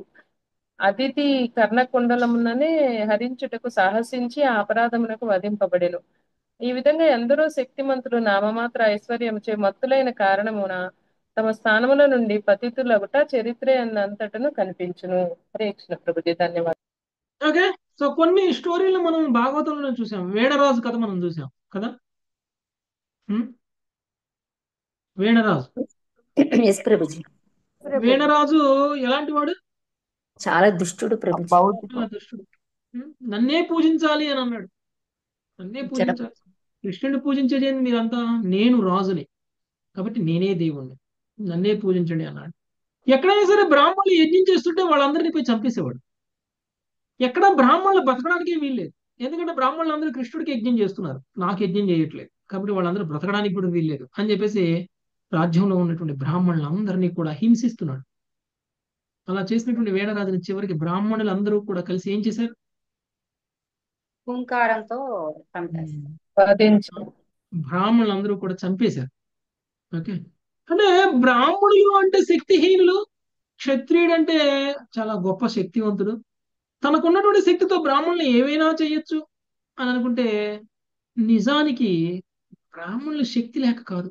అదితి కర్ణకుండలముననే హరించుటకు సాహసించి ఆ అపరాధమునకు వధింపబడెను. ఈ విధంగా ఎందరో శక్తిమంతులు నామమాత్ర ఐశ్వర్యముచే మత్తులైన కారణమున తమ స్థానముల నుండి పతితులగుట చరిత్ర అంతటను కనిపించును. హరే కృష్ణ ప్రభుజీ. ధన్యవాదాలు. ఓకే. సో కొన్ని స్టోరీలు మనం భాగవతంలో చూసాం. వేణరాజు కథ మనం చూసాం కదా. వేణరాజు ఎస్ ప్రభుజీ. వేణరాజు ఎలాంటి వాడు? చాలా దుష్టుడు ప్రభుజీ. చాలా దుష్టుడు. నన్నే పూజించాలి అని అన్నాడు. నన్నే పూజించాలి. కృష్ణుడిని పూజించేది మీరంతా, నేను రాజుని కాబట్టి నేనే దేవుణ్ణి, నన్నే పూజించండి అన్నాడు. ఎక్కడైనా సరే బ్రాహ్మణులు యజ్ఞం చేస్తుంటే వాళ్ళందరినీ పోయి చంపేసేవాడు. ఎక్కడ బ్రాహ్మణులు బతకడానికి వీల్లేదు. ఎందుకంటే బ్రాహ్మణులు అందరూ కృష్ణుడికి యజ్ఞం చేస్తున్నారు, నాకు యజ్ఞం చేయట్లేదు, కాబట్టి వాళ్ళందరూ బ్రతకడానికి కూడా వీల్లేదు అని చెప్పేసి రాజ్యంలో ఉన్నటువంటి బ్రాహ్మణులందరినీ కూడా హింసిస్తున్నాడు. అలా చేసినటువంటి వేణరాజుని చివరికి బ్రాహ్మణులందరూ కూడా కలిసి ఏం చేశారు? హుంకారంతో చంపేస్తారు. వధించారు. బ్రాహ్మణులందరూ కూడా చంపేశారు. ఓకే, అంటే బ్రాహ్మణులు అంటే శక్తిహీనులు, క్షత్రియుడు అంటే చాలా గొప్ప శక్తివంతుడు, తనకున్నటువంటి శక్తితో బ్రాహ్మణులు ఏమైనా చేయొచ్చు అని అనుకుంటే నిజానికి బ్రాహ్మణులు శక్తి లేక కాదు,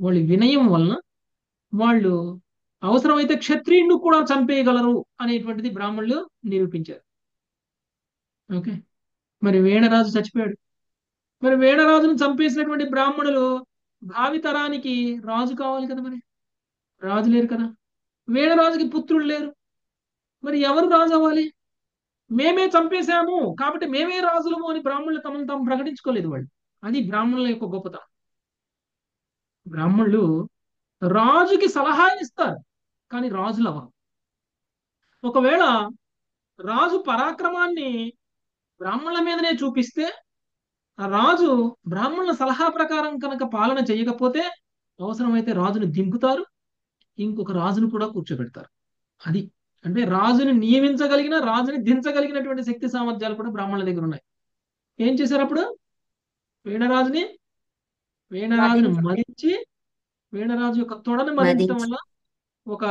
వాళ్ళ వినయం వలన వాళ్ళు అవసరమైతే క్షత్రియుడిని కూడా చంపేయగలరు అనేటువంటిది బ్రాహ్మణులు నిరూపించారు. ఓకే, మరి వేణరాజు చచ్చిపోయాడు. మరి వేణరాజును చంపేసినటువంటి బ్రాహ్మణులు భావితరానికి రాజు కావాలి కదా, మరి రాజు లేరు కదా, వేణరాజుకి పుత్రులు లేరు, మరి ఎవరు రాజు అవ్వాలి? మేమే చంపేశాము కాబట్టి మేమే రాజులము అని బ్రాహ్మణులు తమను తాము ప్రకటించుకోలేదు వాళ్ళు. అది బ్రాహ్మణుల యొక్క గొప్పతనం. బ్రాహ్మణులు రాజుకి సలహా ఇస్తారు కానీ రాజులు అవ్వరు. ఒకవేళ రాజు పరాక్రమాన్ని బ్రాహ్మణుల మీదనే చూపిస్తే ఆ రాజు బ్రాహ్మణుల సలహా ప్రకారం కనుక పాలన చేయకపోతే అవసరమైతే రాజును దింపుతారు, ఇంకొక రాజును కూడా కూర్చోబెడతారు. అది అంటే రాజుని నియమించగలిగిన, రాజుని దించగలిగినటువంటి శక్తి సామర్థ్యాలు కూడా బ్రాహ్మణుల దగ్గర ఉన్నాయి. ఏం చేశారు అప్పుడు? వేణరాజుని మదించి వేణరాజు యొక్క తొడని మదించడం వల్ల ఒక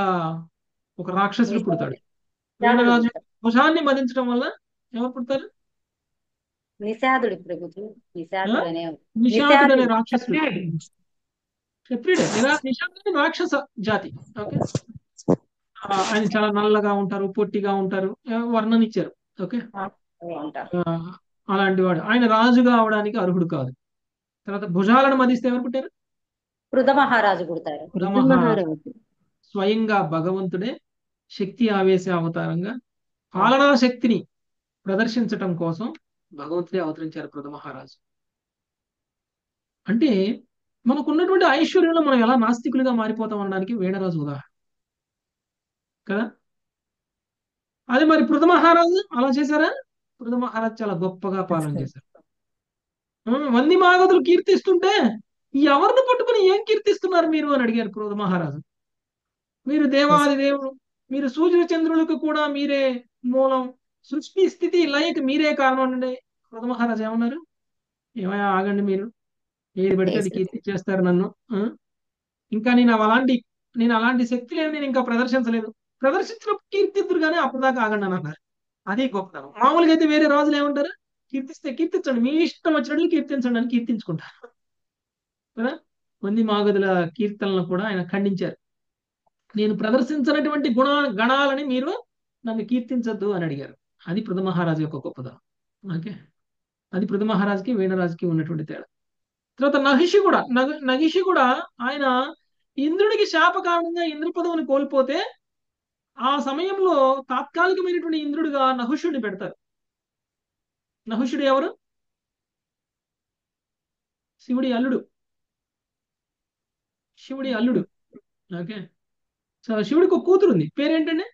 ఒక రాక్షసుడు పుడతాడు. వేణరాజు భుజాన్ని మదించడం వల్ల ఎవరు పుడతారు? నిషాదుడు ప్రభుజీ, నిషాదుడు అనే నిషాదుడు అనే రాక్షసుడు. క్షత్రియుడే నిషాదుడు రాక్షస జాతి. ఓకే, ఆయన చాలా నల్లగా ఉంటారు, పొట్టిగా ఉంటారు, వర్ణనిచ్చారు. ఓకే, ఉంటారు. అలాంటి వాడు ఆయన రాజుగా అవడానికి అర్హుడు కాదు. తర్వాత భుజాలను మదిస్తే ఎవరు పుట్టారు? పృథ మహారాజు పుడతారు. స్వయంగా భగవంతుడే శక్తి ఆవేశ అవతారంగా పాలనా శక్తిని ప్రదర్శించటం కోసం భగవంతుడే అవతరించారు పృథ మహారాజు. అంటే మనకున్నటువంటి ఐశ్వర్యంలో మనం ఎలా నాస్తికులుగా మారిపోతాం అనడానికి వేణరాజు ఉదాహరణ కదా. అదే మరి పృథ మహారాజు అలా చేశారా? పృథ మహారాజు చాలా గొప్పగా పాలన చేశారు. వంది మాగదులు కీర్తిస్తుంటే ఎవరిని పట్టుకుని ఏం కీర్తిస్తున్నారు మీరు అని అడిగారు పృథ మహారాజు. మీరు దేవాది దేవుడు, మీరు సూర్య చంద్రులకు కూడా మీరే మూలం, సృష్టి స్థితి లయకి మీరే కారణం అండి. పృథ మహారాజు ఏమన్నారు? ఏమయ్యా ఆగండి, మీరు ఏది పడితే అది కీర్తించేస్తారు నన్ను. ఇంకా నేను అలాంటి శక్తి లేని నేను ఇంకా ప్రదర్శించలేదు, ప్రదర్శించినప్పుడు కీర్తిద్దురు కానీ అప్పటిదాకా ఆగండి అని అన్నారు. అదే గొప్పతనం. మామూలుగా అయితే వేరే రాజులు ఏమంటారు? కీర్తిస్తే కీర్తించండి, మీ ఇష్టం వచ్చినట్లు కీర్తించండి అని కీర్తించుకుంటారు కదా. మంది మాగదుల కీర్తనలను కూడా ఆయన ఖండించారు. నేను ప్రదర్శించినటువంటి గణాలని మీరు నన్ను కీర్తించద్దు అని అడిగారు. అది పృథ మహారాజు యొక్క గొప్పతనం. ఓకే, అది పృథ మహారాజుకి వేణరాజుకి ఉన్నటువంటి తేడా. తర్వాత నహిషి కూడా ఆయన ఇంద్రుడికి శాప కారణంగా ఇంద్ర పదవిని కోల్పోతే ఆ సమయంలో తాత్కాలికమైనటువంటి ఇంద్రుడిగా నహుషుడిని పెడతారు. నహుషుడు ఎవరు? శివుడి అల్లుడు. ఓకే, సో శివుడికి ఒక కూతురు ఉంది, పేరేంటండి?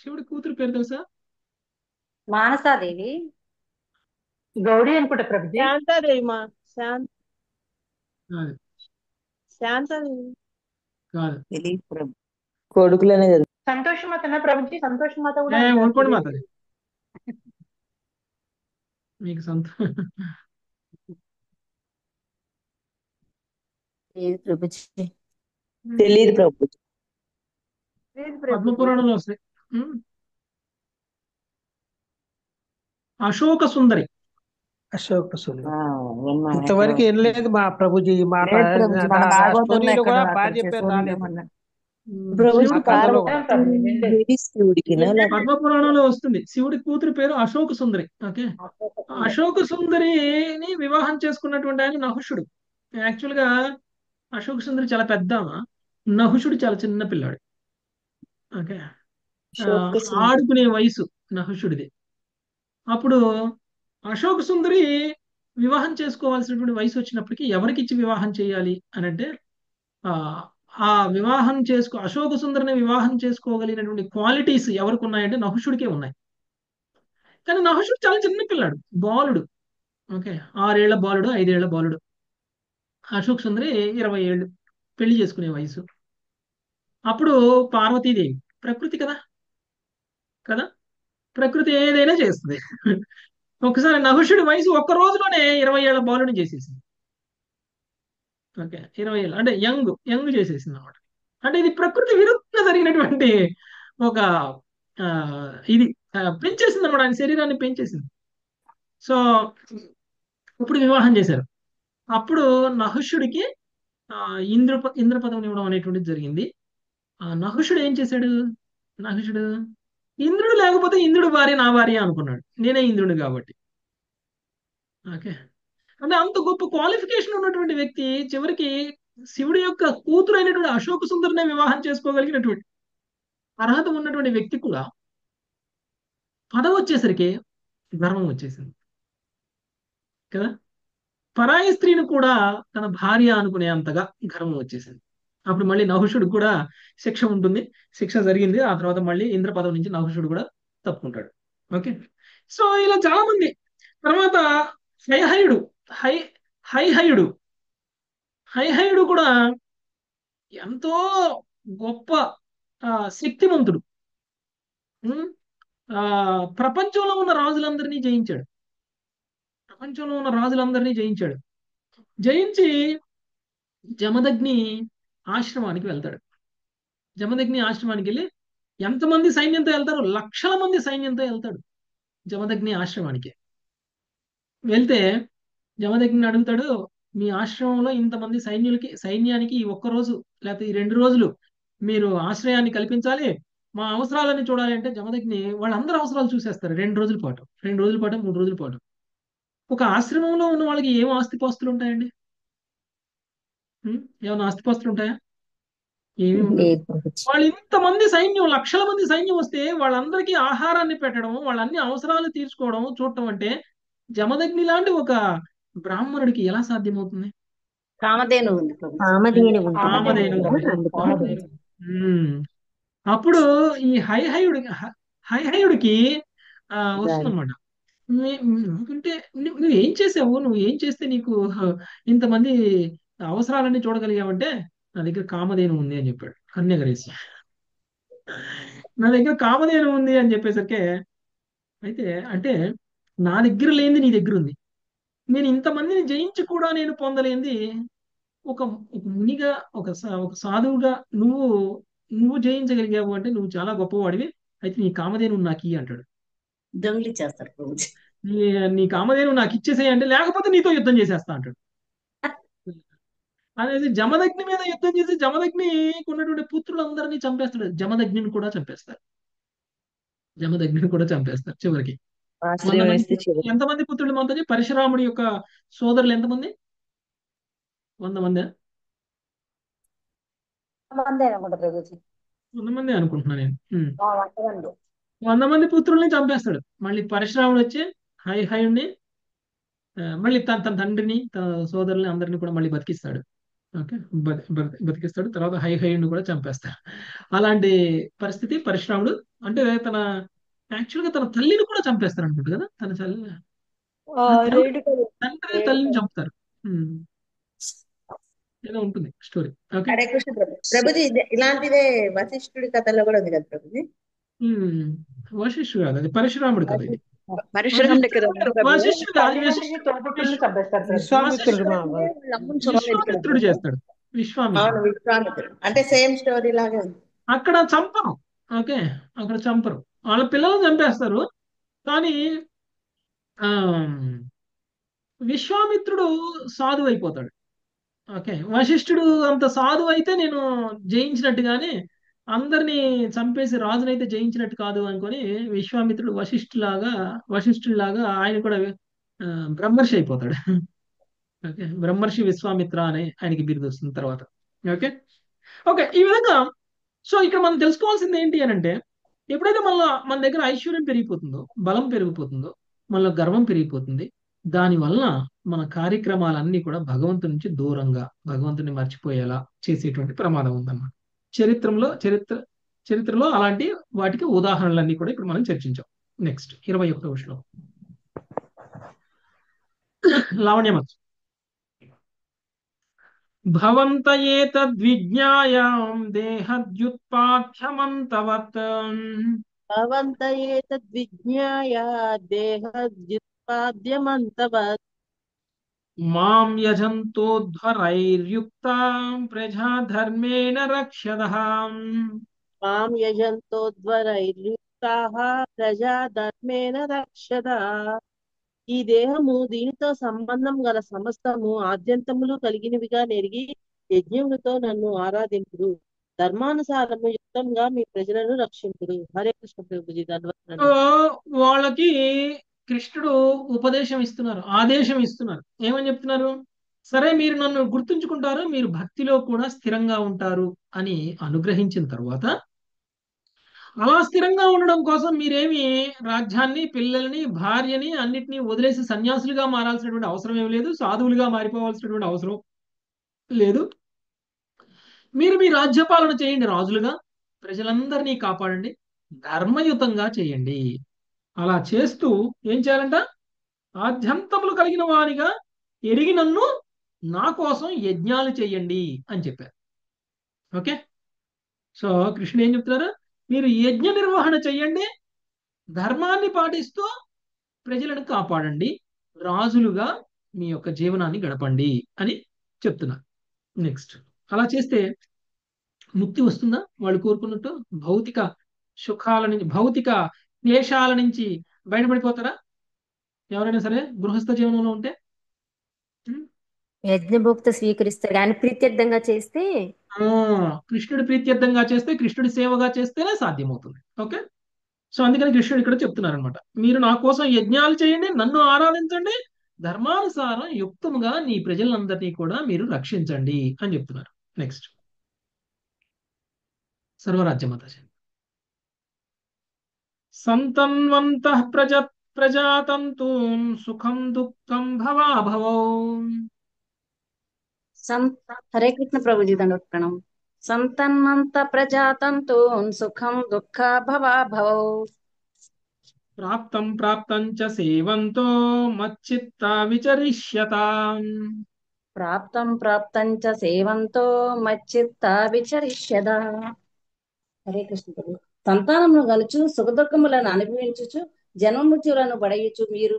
శివుడి కూతురు పేరు తెలుసా? మానసాదేవి. గౌరీ అనుకుంటా ప్రభుజీ. శాంతాదేవి కాదు, శాంతాదేవి కాదు. కొడుకులనే తెలుసు. సంతోషమాతనా ప్రభుజీ? సంతోషమాత కూడా ఊరుకోండి మాతది, మీకు తెలియదు ప్రభుజీ. పద్మపురాణంలో వస్తాయి. అశోక సుందరి. అశోక సుందరి ఇంతవరకు ఏం లేదు మా ప్రభుజీ. మా లేదు ప్రభుజీ, మన భాగవతంలో స్టోరీలో కూడా ఎక్కడ బాగా అక్కడ చెప్పారు, చెప్పారు రాలేదు. ఏమన్నా. పద్మపురాణంలో వస్తుంది. శివుడి కూతురి పేరు అశోక సుందరి. ఓకే, అశోక సుందరిని వివాహం చేసుకున్నటువంటి ఆయన నహుషుడు. యాక్చువల్ గా అశోక సుందరి చాలా పెద్ద, నహుషుడు చాలా చిన్న పిల్లాడు. ఓకే, ఆడుకునే వయసు నహుషుడిది. అప్పుడు అశోక సుందరి వివాహం చేసుకోవాల్సినటువంటి వయసు వచ్చినప్పటికీ ఎవరికి ఇచ్చి వివాహం చేయాలి అని అంటే ఆ అశోక సుందరిని వివాహం చేసుకోగలిగినటువంటి క్వాలిటీస్ ఎవరికి ఉన్నాయంటే నహుషుడికే ఉన్నాయి. కానీ నహుషుడు చాలా చిన్న పిల్లాడు, బాలుడు. ఓకే, 6 ఏళ్ల బాలుడు, 5 ఏళ్ల బాలుడు. అశోక్ సుందరి 20 ఏళ్ళు, పెళ్లి చేసుకునే వయసు. అప్పుడు పార్వతీదేవి, ప్రకృతి కదా కదా, ప్రకృతి ఏదైనా చేస్తుంది. ఒకసారి నహుషుడి వయసు ఒక్క రోజులోనే 20 ఏళ్ల బాలుని చేసేసింది. ఓకే, 20 ఏళ్ళు అంటే యంగ్ యంగ్ చేసేసింది అనమాట. అంటే ఇది ప్రకృతి విరుద్ధంగా జరిగినటువంటి ఒక ఆ, ఇది పెంచేసింది అనమాట, ఆయన శరీరాన్ని పెంచేసింది. సో ఇప్పుడు వివాహం చేశారు. అప్పుడు నహుషుడికి ఆ, ఇంద్రపదం ఇవ్వడం అనేటువంటిది జరిగింది. నహుషుడు ఏం చేశాడు? నహుషుడు ఇంద్రుడు లేకపోతే ఇంద్రుడు భార్య నా భార్య అనుకున్నాడు, నేనే ఇంద్రుడు కాబట్టి. ఓకే, అంటే అంత గొప్ప క్వాలిఫికేషన్ ఉన్నటువంటి వ్యక్తి చివరికి శివుడి యొక్క కూతురు అయినటువంటి అశోక సుందరినే వివాహం చేసుకోగలిగినటువంటి అర్హత ఉన్నటువంటి వ్యక్తి కూడా పదవి వచ్చేసరికి గర్వం వచ్చేసింది కదా. పరాయి స్త్రీని కూడా తన భార్య అనుకునే అంతగా గర్వం వచ్చేసింది. అప్పుడు మళ్ళీ నహుషుడు కూడా శిక్ష ఉంటుంది. శిక్ష జరిగింది. ఆ తర్వాత మళ్ళీ ఇంద్ర పదవి నుంచి నహుషుడు కూడా తప్పుకుంటాడు. ఓకే, సో ఇలా చాలా మంది. తర్వాత హైహయుడు హై హైహయుడు హైహయుడు కూడా ఎంతో గొప్ప శక్తివంతుడు. ఉమ్, ప్రపంచంలో ఉన్న రాజులందరినీ జయించాడు. ప్రపంచంలో ఉన్న రాజులందరినీ జయించాడు. జయించి జమదగ్ని ఆశ్రమానికి వెళ్తాడు. జమదగ్ని ఆశ్రమానికి వెళ్ళి ఎంతమంది సైన్యంతో వెళ్తారు? లక్షల మంది సైన్యంతో వెళ్తాడు జమదగ్ని ఆశ్రమానికి. వెళ్తే జమదగ్ని అడుగుతాడు, మీ ఆశ్రమంలో ఇంతమంది సైన్యానికి ఈ ఒక్క రోజు లేకపోతే ఈ 2 రోజులు మీరు ఆశ్రయాన్ని కల్పించాలి, మా అవసరాలని చూడాలి అంటే జమదగ్ని వాళ్ళందరూ అవసరాలు చూసేస్తారు 2 రోజుల పాటు, 2 రోజుల పాటు, 3 రోజుల పాటు. ఒక ఆశ్రమంలో ఉన్న వాళ్ళకి ఏం ఆస్తిపాస్తులు ఉంటాయండి? ఏమైనా ఆస్తిపాస్తులు ఉంటాయా? ఏమీ ఉండదు. లేదు ప్రభుజీ. వాళ్ళు ఇంతమంది సైన్యం, లక్షల మంది సైన్యం వస్తే వాళ్ళందరికీ ఆహారాన్ని పెట్టడం, వాళ్ళ అన్ని అవసరాలు తీర్చుకోవడం, చూడటం అంటే జమదగ్ని లాంటి ఒక బ్రాహ్మణుడికి ఎలా సాధ్యమవుతుంది? కామధేను ఉంది ప్రభుజీ. కామధేను ఉంటుంది కామధేను కదా, ఉంది. అందుకని ఉమ్. అప్పుడు ఈ హైహయుడికి వస్తుందన్నమాట. అంటే నువ్వేం చేసావు, నువ్వు ఏం చేస్తే నీకు ఇంతమంది అవసరాలన్నీ చూడగలిగావంటే నా దగ్గర కామధేను ఉంది అని చెప్పాడు కన్యగరేసి. నా దగ్గర కామధేను ఉంది అని చెప్పేసరికి, అయితే అంటే నా దగ్గర లేనిది నీ దగ్గర ఉంది, నేను ఇంతమందిని జయించి కూడా నేను పొందలేంది ఒక ఒక మునిగా, ఒక సాధువుగా నువ్వు నువ్వు జయించగలిగావు అంటే నువ్వు చాలా గొప్పవాడివి, అయితే నీ కామధేను నాకు ఇయ్యి అంటాడు. దొంగలి చేస్తారు ప్రభుజీ. నీ నీ కామధేను నాకు ఇచ్చేసేయి అంటే, లేకపోతే నీతో యుద్ధం చేసేస్తా అంటాడు. అనేది జమదగ్ని మీద యుద్ధం చేసి జమదగ్ని ఉన్నటువంటి పుత్రులందరినీ చంపేస్తాడు. జమదగ్నిని కూడా చంపేస్తారు. జమదగ్నిని కూడా చంపేస్తారు చివరికి. ఆశ్రయం 100 వేస్తే మంది. చివరి ఎంతమంది పుత్రులు మొత్తం? పరశురాముడి యొక్క సోదరులు ఎంతమంది? 100 మంది. మంది అనుకుంటా ప్రభుజీ. 100 మంది అనుకుంటున్నాను నేను. 100 మంది. 100 మంది పుత్రుల్ని చంపేస్తాడు. మళ్ళీ పరశురాముడు వచ్చి హైహయుడిని మళ్ళీ తన తండ్రిని, తన సోదరుల్ని అందరినీ కూడా మళ్ళీ బతికిస్తాడు. ఓకే, బతికిస్తాడు. తర్వాత హైహయుడిని కూడా చంపేస్తాడు. అలాంటి పరిస్థితి పరశురాముడు. అంటే యాక్చువల్గా తన తల్లిని కూడా చంపేస్తారు అనుకుంటు కదా, తన తండ్రి తల్లిని చంపుతారు. ఏదో ఉంటుంది స్టోరీ. ఓకే, హరే కృష్ణ ప్రభుజీ. ఇలాంటిదే వశిష్ఠుడి కథలో కూడా ఉంది కదా ప్రభుజీ. వశిష్ఠుడు కాదు, అది పరశురాముడు కదా. ఇది పరశురాముడి కదా వశిష్ఠుడు కాదు, తోబుట్టుల్ని చంపేస్తారు ప్రభు. విశ్వామిత్రుడు విశ్వామిత్రుడు చేస్తాడు. అవును, విశ్వామిత్రుడు అంటే సేమ్ స్టోరీ లాగే ఉంది. అక్కడ చంపరు. ఓకే, అక్కడ చంపరు, వాళ్ళ పిల్లలను చంపేస్తారు. కానీ ఆ విశ్వామిత్రుడు సాధువు అయిపోతాడు. ఓకే, వశిష్ఠుడు అంత సాధువు అయితే నేను జయించినట్టుగానే అందరినీ చంపేసి రాజునైతే జయించినట్టు కాదు అనుకొని విశ్వామిత్రుడు వశిష్ఠుడిలాగా ఆయన కూడా బ్రహ్మర్షి అయిపోతాడు. ఓకే, బ్రహ్మర్షి విశ్వామిత్ర అని ఆయనకి బిరుదు వస్తుంది తర్వాత. ఓకే ఓకే, ఈ విధంగా. సో ఇక్కడ మనం తెలుసుకోవాల్సింది ఏంటి అని అంటే, ఎప్పుడైతే మన దగ్గర ఐశ్వర్యం పెరిగిపోతుందో, బలం పెరిగిపోతుందో, మనలో గర్వం పెరిగిపోతుంది, దానివల్ల మన కార్యక్రమాలన్నీ కూడా భగవంతుడి నుంచి దూరంగా భగవంతుని మర్చిపోయేలా చేసేటువంటి ప్రమాదం ఉందన్నమాట. చరిత్రలో అలాంటి వాటికి ఉదాహరణలన్నీ కూడా ఇప్పుడు మనం చర్చించాం. నెక్స్ట్ 21వ శ్లోకం. లావణ్యమత్ భవంత ఏతద్విజ్ఞాయ దేహద్యుత్పాఠ్యమంతవత్ భవంత ఏతద్విజ్ఞాయ దేహద్యుత్పాద్యమంతవత్ మాం యజంతోధ్వరైర్యుక్తా ప్రజాధర్మేణ రక్షదః మాం యజంతోద్వరైర్యుక్తాః ప్రజాధర్మేణ రక్షదా. ఈ దేహము దీనితో సంబంధం గల సమస్తము ఆద్యంతములు కలిగినవిగా నెరిగి యజ్ఞములతో నన్ను ఆరాధింపుడు. ధర్మానుసారము యుక్తంగా మీ ప్రజలను రక్షింపుడు. హరే కృష్ణ ప్రభుజీ ధన్యవాదాలు. సో వాళ్ళకి కృష్ణుడు ఉపదేశం ఇస్తున్నారు, ఆదేశం ఇస్తున్నారు. ఏమని చెప్తున్నారు? సరే, మీరు నన్ను గుర్తుంచుకుంటారు, మీరు భక్తిలో కూడా స్థిరంగా ఉంటారు అని అనుగ్రహించిన తర్వాత, అలా స్థిరంగా ఉండడం కోసం మీరేమి రాజ్యాన్ని, పిల్లల్ని, భార్యని అన్నిటినీ వదిలేసి సన్యాసులుగా మారాల్సినటువంటి అవసరం ఏమి లేదు, సాధువులుగా మారిపోవాల్సినటువంటి అవసరం లేదు. మీరు మీ రాజ్యపాలన చేయండి, రాజులుగా ప్రజలందరినీ కాపాడండి, ధర్మయుతంగా చేయండి. అలా చేస్తూ ఏం చేయాలంట? ఆద్యంతములు కలిగిన వారిగా ఎరిగి నన్ను నా కోసం యజ్ఞాలు చేయండి అని చెప్పారు. ఓకే, సో కృష్ణుడు ఏం చెప్తున్నారు? మీరు యజ్ఞ నిర్వహణ చెయ్యండి, ధర్మాన్ని పాటిస్తూ ప్రజలను కాపాడండి, రాజులుగా మీ యొక్క జీవనాన్ని గడపండి అని చెప్తున్నారు. నెక్స్ట్, అలా చేస్తే ముక్తి వస్తుందా? వాళ్ళు కోరుకున్నట్టు భౌతిక సుఖాల నుంచి, భౌతిక క్లేశాల నుంచి బయటపడిపోతారా ఎవరైనా సరే గృహస్థ జీవనంలో ఉంటే? యజ్ఞభోక్త స్వీకరిస్తాడు ఆయన ప్రీత్యర్థంగా చేస్తే. కృష్ణుడి ప్రీత్యర్థంగా చేస్తే, కృష్ణుడి సేవగా చేస్తేనే సాధ్యమవుతుంది. ఓకే, సో అందుకని కృష్ణుడు ఇక్కడ చెప్తున్నారు అనమాట, మీరు నా కోసం యజ్ఞాలు చేయండి, నన్ను ఆరాధించండి, ధర్మానుసారం యుక్తముగా నీ ప్రజలందరినీ కూడా మీరు రక్షించండి అని చెప్తున్నారు. నెక్స్ట్, సర్వరాజ్యమత సంతన్వంతః ప్రజాతంతూన్ సుఖం దుఃఖం భవాభవౌ. హరే కృష్ణ ప్రభుజీ దండోత్ప్రణం. సంతన్నంత ప్రజాతంతూన్ సుఖం దుఃఖ భవాభవౌ ప్రాప్తం ప్రాప్తం చ సేవంతో మచ్చిత్త విచరిష్యతాం. ప్రాప్తం ప్రాప్తం చ సేవంతో మచ్చిత్త విచరిష్యద. హరే కృష్ణ ప్రభు. సంతానమును గలుచు సుఖదుఖములను అనుభవించుచు జన్మమృత్యులను పడయుచు మీరు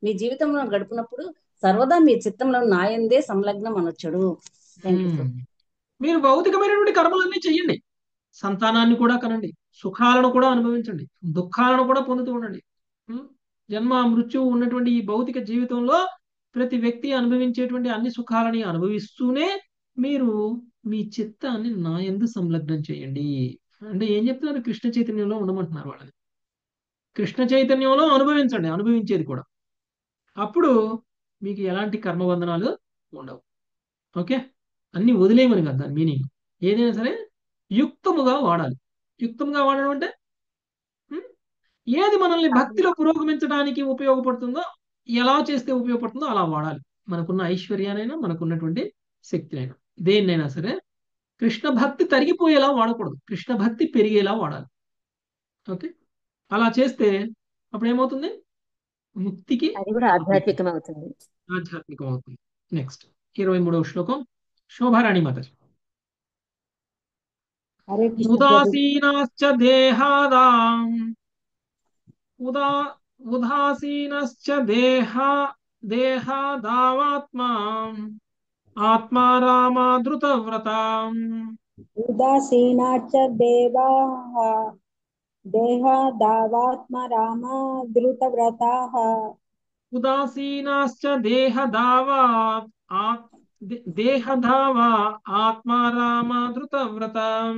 మీ జీవితంలో గడుపునప్పుడు సర్వదా మీ చిత్తంలో నాయందే సంలగ్నం అనొచ్చుడు. మీరు భౌతికమైనటువంటి కర్మలన్నీ చెయ్యండి, సంతానాన్ని కూడా కనండి, సుఖాలను కూడా అనుభవించండి, దుఃఖాలను కూడా పొందుతూ ఉండండి. జన్మ మృత్యువు ఉన్నటువంటి ఈ భౌతిక జీవితంలో ప్రతి వ్యక్తి అనుభవించేటువంటి అన్ని సుఖాలని అనుభవిస్తూనే మీరు మీ చిత్తాన్ని నా యందు సంలగ్నం చేయండి. అంటే ఏం చెప్తున్నారు? కృష్ణ చైతన్యంలో ఉండమంటున్నారు వాళ్ళని. కృష్ణ చైతన్యంలో అనుభవించండి, అనుభవించేది కూడా. అప్పుడు మీకు ఎలాంటి కర్మబంధనాలు ఉండవు. ఓకే, అన్ని వదిలేయమని కదా దాని మీనింగ్. ఏదైనా సరే యుక్తముగా వాడాలి. యుక్తంగా వాడడం అంటే ఏది మనల్ని భక్తిలో పురోగమించడానికి ఉపయోగపడుతుందో, ఎలా చేస్తే ఉపయోగపడుతుందో అలా వాడాలి. మనకున్న ఐశ్వర్యానైనా, మనకున్నటువంటి శక్తినైనా, దేన్నైనా సరే కృష్ణ భక్తి తరిగిపోయేలా వాడకూడదు, కృష్ణ భక్తి పెరిగేలా వాడాలి. ఓకే, అలా చేస్తే అప్పుడు ఏమవుతుంది? ముక్తికి అది కూడా ఆధ్యాత్మికం అవుతుంది. ఆధ్యాత్మికం అవుతుంది. నెక్స్ట్ 23వ శ్లోకం, శోభారాణి మాత. ఉదాసీనాశ్చ దేహాదాం ఉదాసీనశ్చ దేహాదావాత్మా ఆత్మా రామాదృతవ్రతాం. ఉదాసీనాశ్చ దేహదావాత్మ రామధృతవ్రతాః. ఉదాసీనాశ్చ దేహదావా ఆత్మా రామాదృతవ్రతాం.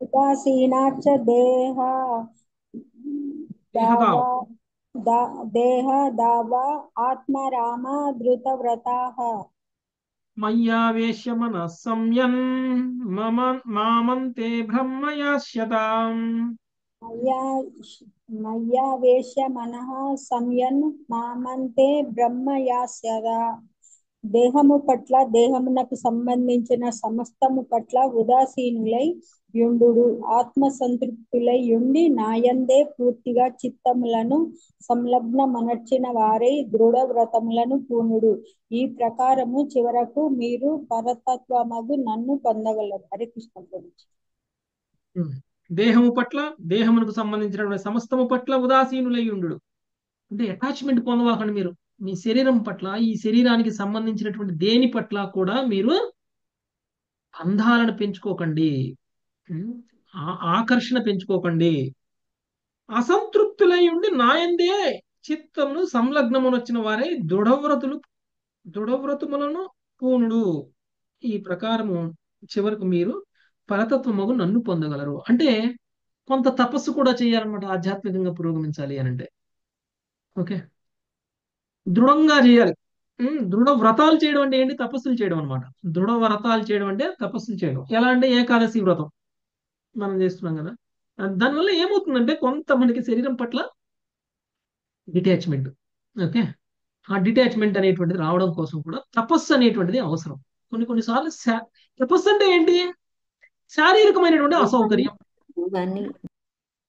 ఉదాసీనాశ్చ దేహదావా ఆత్మ రామధృతవ్రతాః. మయ్యావేశ్య మనః సంయన్ మామంతే బ్రహ్మయాస్యతాం. మయ్యా మయ్యావేశ్య మనః సంయన్ మామంతే బ్రహ్మయాస్యదా. దేహము పట్ల దేహమునకు సంబంధించిన సమస్తము పట్ల ఉదాసీనులై యుండుడు. ఆత్మ సంతృప్తులై యుండి నాయందే పూర్తిగా చిత్తములను సంలగ్నమనర్చిన వారై దృఢ వ్రతములను పూనుడు. ఈ ప్రకారము చివరకు మీరు పరతత్వమగు నన్ను పొందగలరు. హరే కృష్ణ ప్రభుజీ. దేహము పట్ల దేహమునకు సంబంధించినటువంటి సమస్తము పట్ల ఉదాసీనులై ఉండు. అంటే అటాచ్మెంట్ పొందవాకండి మీరు. మీ శరీరం పట్ల, ఈ శరీరానికి సంబంధించినటువంటి దేని పట్ల కూడా మీరు బంధాలను పెంచుకోకండి, ఆకర్షణ పెంచుకోకండి. అసంతృప్తులై ఉండి నాయందే చిత్తమును సంలగ్నమునొచ్చిన వారే దృఢవ్రతములను పూనుడు. ఈ ప్రకారము చివరకు మీరు పరతత్వమగు నన్ను పొందగలరు. అంటే కొంత తపస్సు కూడా చేయాలన్నమాట ఆధ్యాత్మికంగా పురోగమించాలి అని అంటే. ఓకే, దృఢంగా చేయాలి. దృఢ వ్రతాలు చేయడం అంటే ఏంటి? తపస్సులు చేయడం అనమాట. దృఢ వ్రతాలు చేయడం అంటే తపస్సులు చేయడం. ఎలా అంటే ఏకాదశి వ్రతం మనం చేస్తున్నాం కదా. దానివల్ల ఏమవుతుందంటే కొంతమందికి శరీరం పట్ల డిటాచ్మెంట్. ఓకే, ఆ డిటాచ్మెంట్ అనేటువంటిది రావడం కోసం కూడా తపస్సు అనేటువంటిది అవసరం. కొన్నిసార్లు తపస్సు అంటే ఏంటి? శారీరకమైనటువంటి అసౌకర్యం.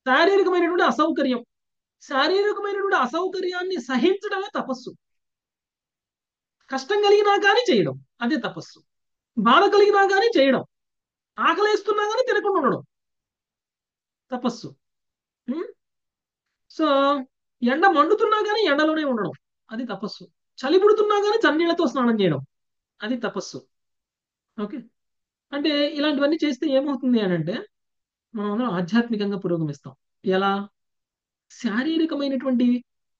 శారీరకమైనటువంటి అసౌకర్యం శారీరకమైనటువంటి అసౌకర్యాన్ని సహించడమే తపస్సు. కష్టం కలిగినా కానీ చేయడం అదే తపస్సు. బాధ కలిగినా కానీ చేయడం, ఆకలేస్తున్నా కానీ తినకుండా ఉండడం తపస్సు. సో ఎండ మండుతున్నా కానీ ఎండలోనే ఉండడం అది తపస్సు. చలి పుడుతున్నా కానీ చన్నీళ్లతో స్నానం చేయడం అది తపస్సు. ఓకే, అంటే ఇలాంటివన్నీ చేస్తే ఏమవుతుంది అని అంటే మనం ఆధ్యాత్మికంగా పురోగమిస్తాం. ఎలా? శారీరకమైనటువంటి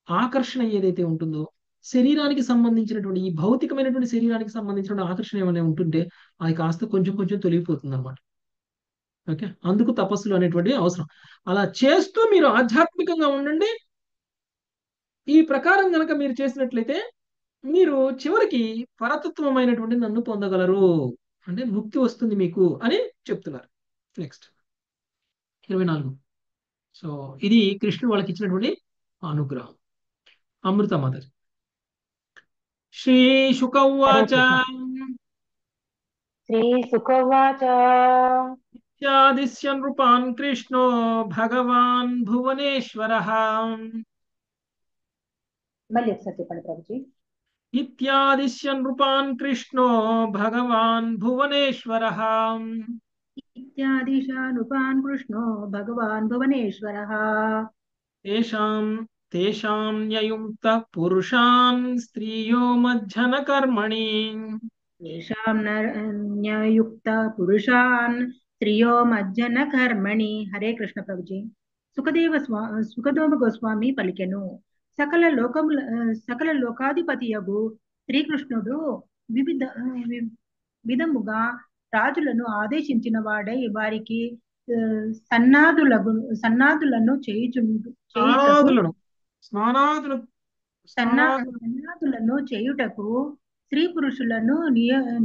ఆకర్షణ ఏదైతే ఉంటుందో, శరీరానికి సంబంధించినటువంటి ఈ భౌతికమైనటువంటి శరీరానికి సంబంధించినటువంటి ఆకర్షణ ఏమైనా ఉంటుంటే అది కాస్త కొంచెం కొంచెం తొలగిపోతుంది అనమాట. ఓకే, అందుకు తపస్సులు అనేటువంటివి అవసరం. అలా చేస్తూ మీరు ఆధ్యాత్మికంగా ఉండండి. ఈ ప్రకారం కనుక మీరు చేసినట్లయితే మీరు చివరికి పరతత్వమైనటువంటి నన్ను పొందగలరు. అంటే ముక్తి వస్తుంది మీకు అని చెప్తున్నారు. నెక్స్ట్ 24. సో ఇది కృష్ణుడు వాళ్ళకి ఇచ్చినటువంటి అనుగ్రహం. అమృత మాతాజీ. శ్రీ శుకవాచ ఇత్యాదిశ్య నృపాన్ కృష్ణో భగవాన్ భువనేశ్వరః. మళ్ళీ ఒకసారి చెప్పండి ప్రభుజీ. ఇత్యాదిశ్య నృపాన్ కృష్ణో భగవాన్ భువనేశ్వరః. ఇత్యాదిశానుపాన్ కృష్ణో భగవాన్ భువనేశ్వరః. తేషాం యయుక్త పురుషాన్ స్త్రియో మజ్జన కర్మణి. తేషాం న్యయుక్త పురుషాన్ స్త్రియో మజ్జన కర్మణి. హరే కృష్ణ ప్రభుజీ. సుఖదేవ గోస్వామి పలికెను. సకల లోకాధిపతియగు శ్రీకృష్ణుడు విధముగా రాజులను ఆదేశించిన వాడై వారికి సన్నాదులను చేయుటకు స్త్రీ పురుషులను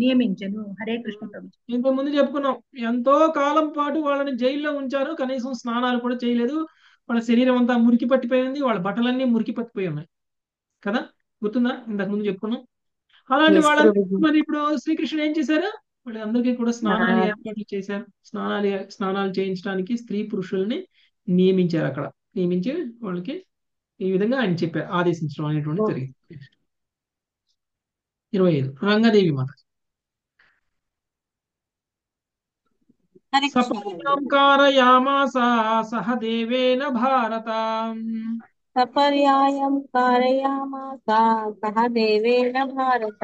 నియమించను. హరే కృష్ణ ప్రభుజీ. ఇంతకు ముందు చెప్పుకున్నాం, ఎంతో కాలం పాటు వాళ్ళని జైల్లో ఉంచారు, కనీసం స్నానాలు కూడా చేయలేదు. వాళ్ళ శరీరం అంతా మురికి పట్టిపోయింది, వాళ్ళ బట్టలన్నీ మురికి పట్టిపోయి ఉన్నాయి కదా, గుర్తుందా? ఇంతకు ముందు చెప్పుకున్నాం. అలాంటి వాళ్ళని మరి ఇప్పుడు శ్రీకృష్ణుడు ఏం చేశారు? వాళ్ళందరికీ కూడా స్నానాలు ఏర్పాట్లు చేశారు. స్నానాలు చేయించడానికి స్త్రీ పురుషుల్ని నియమించారు. అక్కడ నియమించి వాళ్ళకి ఈ విధంగా ఆయన చెప్పారు, ఆదేశించడం అనేటువంటి జరిగింది. 25 రంగదేవి మాత. సపర్యామాస సహదేవేన భారత. సపర్యాయం కారయామాస సహదేవేన భారత.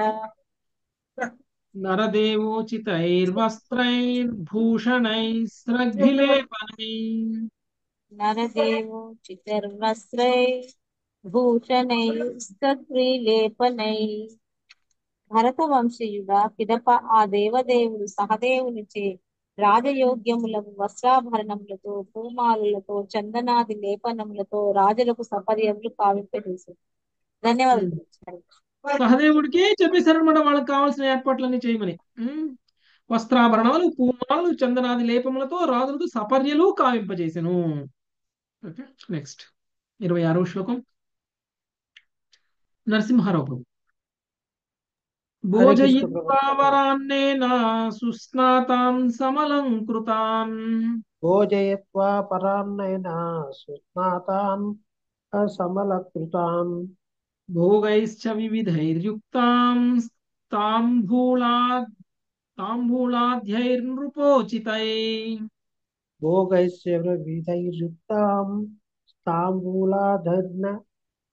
నరదేవోచితైర్వస్త్రైర్భూషణైస్రగ్భిలేపనై. నరదేవోచితైర్వస్త్రైర్భూషణైస్రగ్భిలేపనై. భరత వంశీయుడ పిదప ఆ దేవదేవుడు సహదేవునిచే రాజయోగ్యములకు వస్త్రాభరణములతో, పూమాలతో, చందనాది లేపనములతో రాజులకు సపర్యములు కావింపజేశారు. ధన్యవాదాలు. సహదేవుడికి చెప్పేశారనమాట వాళ్ళకి కావాల్సిన ఏర్పాట్లన్నీ చేయమని. వస్త్రాభరణాలు, పూమాలు, చందనాది లేపములతో రాజులకు సపర్యలు కావింపజేసెను. ఓకే, నెక్స్ట్ 26వ శ్లోకం. నరసింహారావు ప్రభు. హరే కృష్ణ భోజయిత్వా ప్రభు. వరాన్నేన సుస్నాతాన్ సమలంకృతాన్ భోజయత్వా పరాన్నైన సుస్నాతాన్ సమలకృతాన్ భోగైశ్చ వివిధైర్యుక్తాం తాంబూలాద్యైర్నృపోచితై. భోగైస్య విధైర్యుక్తాం తాంబూలాధర్న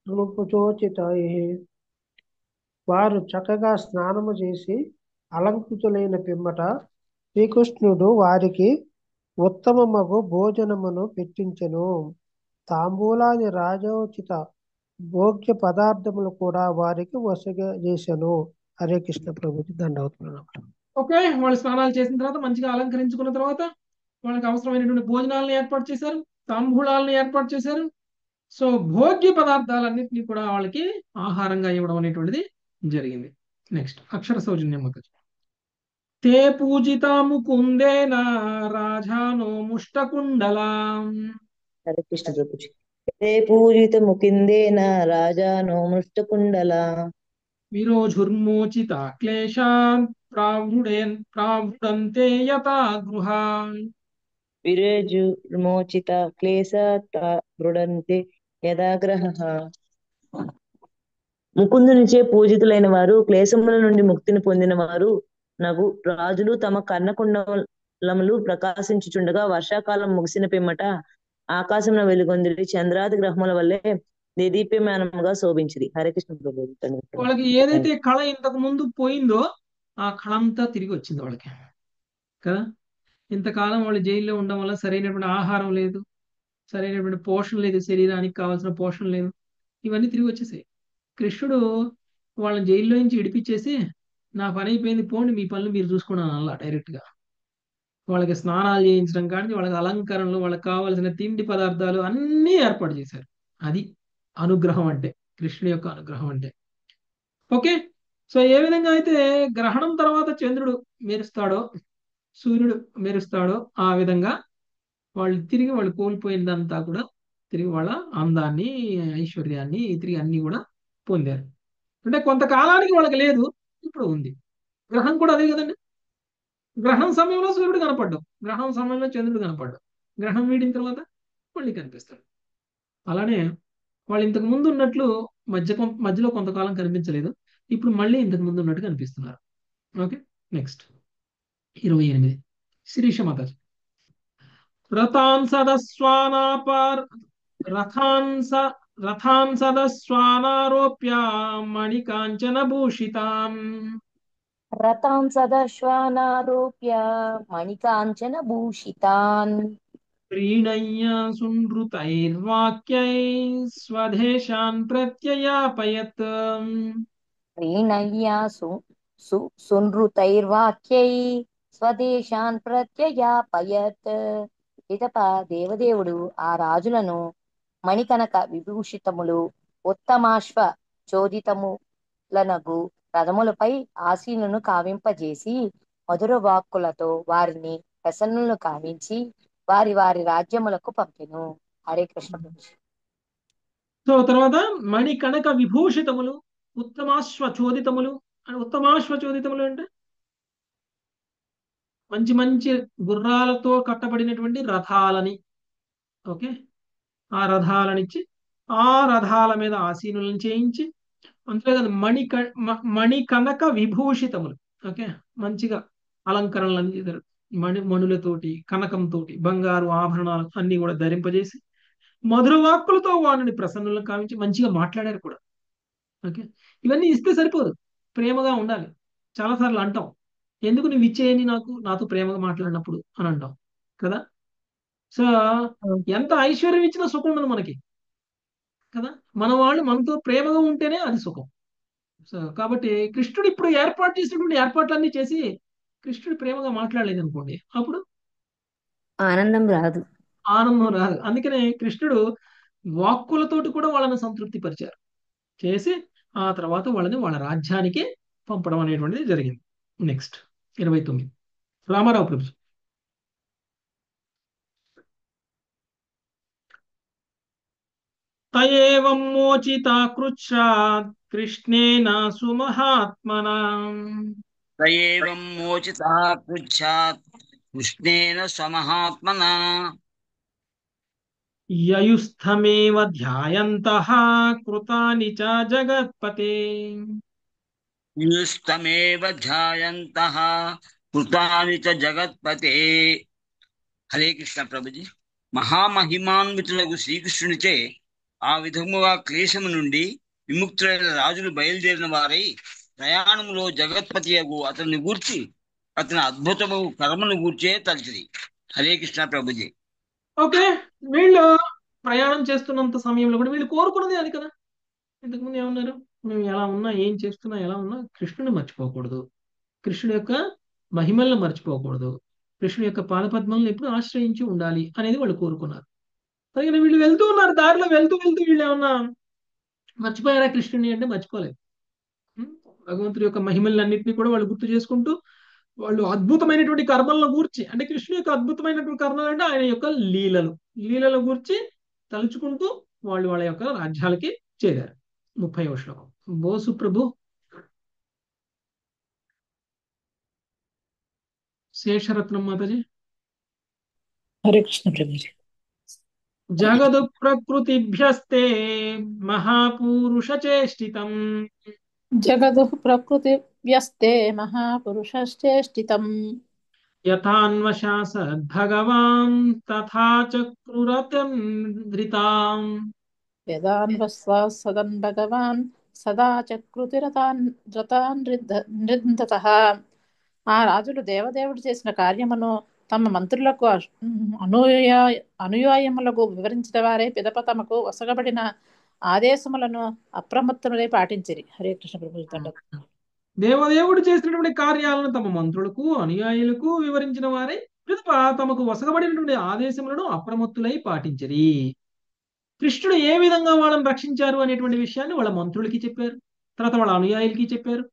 నృపుచోచితైః. వారు చక్కగా స్నానము చేసి అలంకృతులైన పిమ్మట శ్రీకృష్ణుడు వారికి ఉత్తమమగు భోజనమును పెట్టించెను. తాంబూలాది రాజోచిత భోగ్య పదార్థములు కూడా వారికి వసగజేసెను. హరే కృష్ణ ప్రభుజీ దండవత్. ఓకే, వాళ్ళు స్నానాలు చేసిన తర్వాత మంచిగా అలంకరించుకున్న తర్వాత వాళ్ళకి అవసరమైనటువంటి భోజనాలను ఏర్పాటు చేశారు, తాంబూలాలను ఏర్పాటు చేశారు. సో భోగ్య పదార్థాలన్నింటినీ కూడా వాళ్ళకి ఆహారంగా ఇవ్వడం అనేటువంటిది జరిగింది. నెక్స్ట్ అక్షర సౌజన్యం. తే పూజితా ముకుందేన రాజానో ముష్టకుండలా. హరే కృష్ణ ప్రభుజీ. తే పూజిత ముకిందేన రాజానో మృష్టకుండల విరోజుర్మోచిత క్లేశాన్ ప్రావృడంతే యథా గృహాన్. విరేజుర్మోచిత క్లేశాత్ మృడంతే యథాగ్రహ. ముకుందునిచే పూజితులైన వారు, క్లేశముల నుండి ముక్తిని పొందిన వారు నగు రాజులు తమ కర్ణకుండలములు ప్రకాశించుచుండగా వర్షాకాలం ముగిసిన పిమ్మట ఆకాశంలో వెలుగొందిరి చంద్రాది గ్రహముల వల్లే దేదీప్యమానముగా శోభించింది. హరే కృష్ణ ప్రభు. వాళ్ళకి ఏదైతే కళ ఇంతకు ముందు పోయిందో ఆ కళ అంతా తిరిగి వచ్చింది వాళ్ళకి కదా. ఇంతకాలం వాళ్ళు జైల్లో ఉండడం వల్ల సరైనటువంటి ఆహారం లేదు, సరైనటువంటి పోషణ లేదు, శరీరానికి కావాల్సిన పోషణ లేదు, ఇవన్నీ తిరిగి వచ్చేసాయి. కృష్ణుడు వాళ్ళని జైల్లో నుంచి విడిపించేసి నా పని అయిపోయింది, పోండి మీ పనులు మీరు చూసుకున్నాను అలా డైరెక్ట్ గా. వాళ్ళకి స్నానాలు చేయించడం కానీ వాళ్ళకి అలంకరణలు, వాళ్ళకి కావాల్సిన తిండి పదార్థాలు అన్నీ ఏర్పాటు చేశారు. అది అనుగ్రహం అంటే, కృష్ణుడి యొక్క అనుగ్రహం అంటే. ఓకే, సో ఏ విధంగా అయితే గ్రహణం తర్వాత చంద్రుడు మెరుస్తాడో, సూర్యుడు మెరుస్తాడో, ఆ విధంగా వాళ్ళు కోల్పోయిందంతా కూడా తిరిగి వాళ్ళ అందాన్ని, ఐశ్వర్యాన్ని తిరిగి అన్ని కూడా పొందారు. అంటే కొంతకాలానికి వాళ్ళకి లేదు, ఇప్పుడు ఉంది. గ్రహం కూడా అదే కదండి. గ్రహణం సమయంలో సూర్యుడు కనపడ్డాం, గ్రహణం సమయంలో చంద్రుడు కనపడ్డాం, గ్రహణం వీడిన తర్వాత మళ్ళీ కనిపిస్తాడు. అలానే వాళ్ళు ఇంతకు ముందు ఉన్నట్లు మధ్యలో కొంతకాలం కనిపించలేదు, ఇప్పుడు మళ్ళీ ఇంతకు ముందు ఉన్నట్టు కనిపిస్తున్నారు. ఓకే, నెక్స్ట్ 28 శిరీష మాతాజీ. రథాన్ సదస్వానారోప్య మణికాంచన భూషితాం. రథాం సదశ్వానారోప్య మణికాంచన భూషితాన్. ప్రీణయ్య సునృతైర్వాక్యై స్వదేశాన్ ప్రత్యయాపయత్. ప్రీణయ్యా సునృతైర్వాక్యై స్వదేశాన్ ప్రత్యయాపయత్. పిదప దేవదేవుడు ఆ రాజులను మణికనక విభూషితములు, ఉత్తమాశ్వ చోదితములనగు రథములపై ఆసీనులను కావింపజేసి మధుర వాక్కులతో వారిని ప్రసన్నులను కావించి వారి వారి రాజ్యములకు పంపెను. హరే కృష్ణ. సో తర్వాత మణికనక విభూషితములు, ఉత్తమాశ్వచోదితములు. ఉత్తమాశ్వచోదితములు అంటే మంచి మంచి గుర్రాలతో కట్టబడినటువంటి రథాలని, ఓకే, ఆ రథాలనిచ్చి ఆ రథాల మీద ఆసీనులను చేయించి, అంతేకాదు మణికనక విభూషితములు, ఓకే, మంచిగా అలంకరణలు చేశారు. మణులతోటి, కనకంతో, బంగారు ఆభరణాలు అన్ని కూడా ధరింపజేసి మధుర వాక్కులతో వాడిని ప్రసన్నులను కావించి మంచిగా మాట్లాడారు కూడా. ఓకే, ఇవన్నీ ఇస్తే సరిపోదు, ప్రేమగా ఉండాలి. చాలాసార్లు అంటాం, ఎందుకు నువ్వు ఇచ్చేయని నాతో ప్రేమగా మాట్లాడినప్పుడు అని అంటాం కదా. సో ఎంత ఐశ్వర్యం ఇచ్చినా సుఖం ఉండదు మనకి కదా. మన వాళ్ళు మనతో ప్రేమగా ఉంటేనే అది సుఖం. సో కాబట్టి కృష్ణుడు ఇప్పుడు ఏర్పాటు చేసినటువంటి ఏర్పాట్లన్నీ చేసి కృష్ణుడు ప్రేమగా మాట్లాడలేదు అనుకోండి, అప్పుడు ఆనందం రాదు. ఆనందం రాదు. అందుకనే కృష్ణుడు వాక్కులతోటి కూడా వాళ్ళని సంతృప్తి పరిచారు చేసి ఆ తర్వాత వాళ్ళని వాళ్ళ రాజ్యానికి పంపడం అనేటువంటిది జరిగింది. నెక్స్ట్ 29 రామారావు ప్రభు. తయేవం మోచితా కృచ్ఛ్రాత్ కృష్ణేన సుమహాత్మనా తయేవం మోచితః పృచ్ఛాత్ కృష్ణేన స్వమహాత్మనా యయుస్థమేవ ధ్యాయంతః కృతాని చ జగత్పతే యుస్తమేవ ధ్యాయంతః కృతాని చ జగత్పతే. హరే కృష్ణ ప్రభుజీ. మహామహిమాన్వితులకు శ్రీకృష్ణునిచే ఆ విధముగా క్లేశము నుండి విముక్తులైన రాజులు బయలుదేరిన వారై ప్రయాణములో జగత్పతియగు అతన్ని గూర్చి అతని అద్భుతము కర్మను గూర్చే తలచిరి. హరే కృష్ణ ప్రభుజీ. ఓకే, వీళ్ళు ప్రయాణం చేస్తున్నంత సమయంలో కూడా వీళ్ళు కోరుకున్నది అది కదా. ఇంతకుముందు ఏమన్నారు, మేము ఎలా ఉన్నా ఏం చేస్తున్నా ఎలా ఉన్నా కృష్ణుని మర్చిపోకూడదు, కృష్ణుడి యొక్క మహిమలను మర్చిపోకూడదు, కృష్ణుడి యొక్క పాదపద్మలను ఎప్పుడు ఆశ్రయించి ఉండాలి అనేది వాళ్ళు కోరుకున్నారు. అలాగే వీళ్ళు వెళ్తూ ఉన్నారు, దారిలో వెళ్తూ వెళ్తూ వీళ్ళు ఏమన్నా మర్చిపోయారా కృష్ణుని అంటే మర్చిపోలేదు. భగవంతుడి యొక్క మహిమలన్నింటినీ కూడా వాళ్ళు గుర్తు చేసుకుంటూ వాళ్ళు అద్భుతమైనటువంటి కర్మలను గూర్చి, అంటే కృష్ణుడి యొక్క అద్భుతమైనటువంటి కర్మలు అంటే ఆయన యొక్క లీలల గూర్చి తలుచుకుంటూ వాళ్ళు వాళ్ళ యొక్క రాజ్యాలకి చేరారు. 30వ శ్లోకం. బోసు ప్రభు. శేషరత్నం మాతాజీ. హరే కృష్ణ ప్రభుజీ. జగదు ప్రకృతిభ్యస్తే మహాపురుష చేష్టితం జగదు ప్రకృతి వ్యస్తే మహాపురుషశ్చేష్టితం యథాన్వశా సద్భగవాన్ తథా చక్రురతంద్రితాం వేదాన్వస్వా సదన్ భగవాన్ సదా చక్రుతిరతాన్ నృద్ధతః. ఆ రాజులు దేవదేవుడు చేసిన కార్యమును తమ మంత్రులకు అనుయాయములకు వివరించిన వారే పిదప తమకు వసగబడిన ఆదేశములను అప్రమత్తములై పాటించిరి. హరే కృష్ణ ప్రభు. దేవదేవుడు చేసినటువంటి కార్యాలను తమ మంత్రులకు అనుయాయులకు వివరించిన వారే పిదప తమకు వసగబడినటువంటి ఆదేశములను అప్రమత్తులై పాటించరి. కృష్ణుడు ఏ విధంగా వాళ్ళని రక్షించారు అనేటువంటి విషయాన్ని వాళ్ళ మంత్రులకి చెప్పారు, తర్వాత వాళ్ళ అనుయాయులకి చెప్పారు.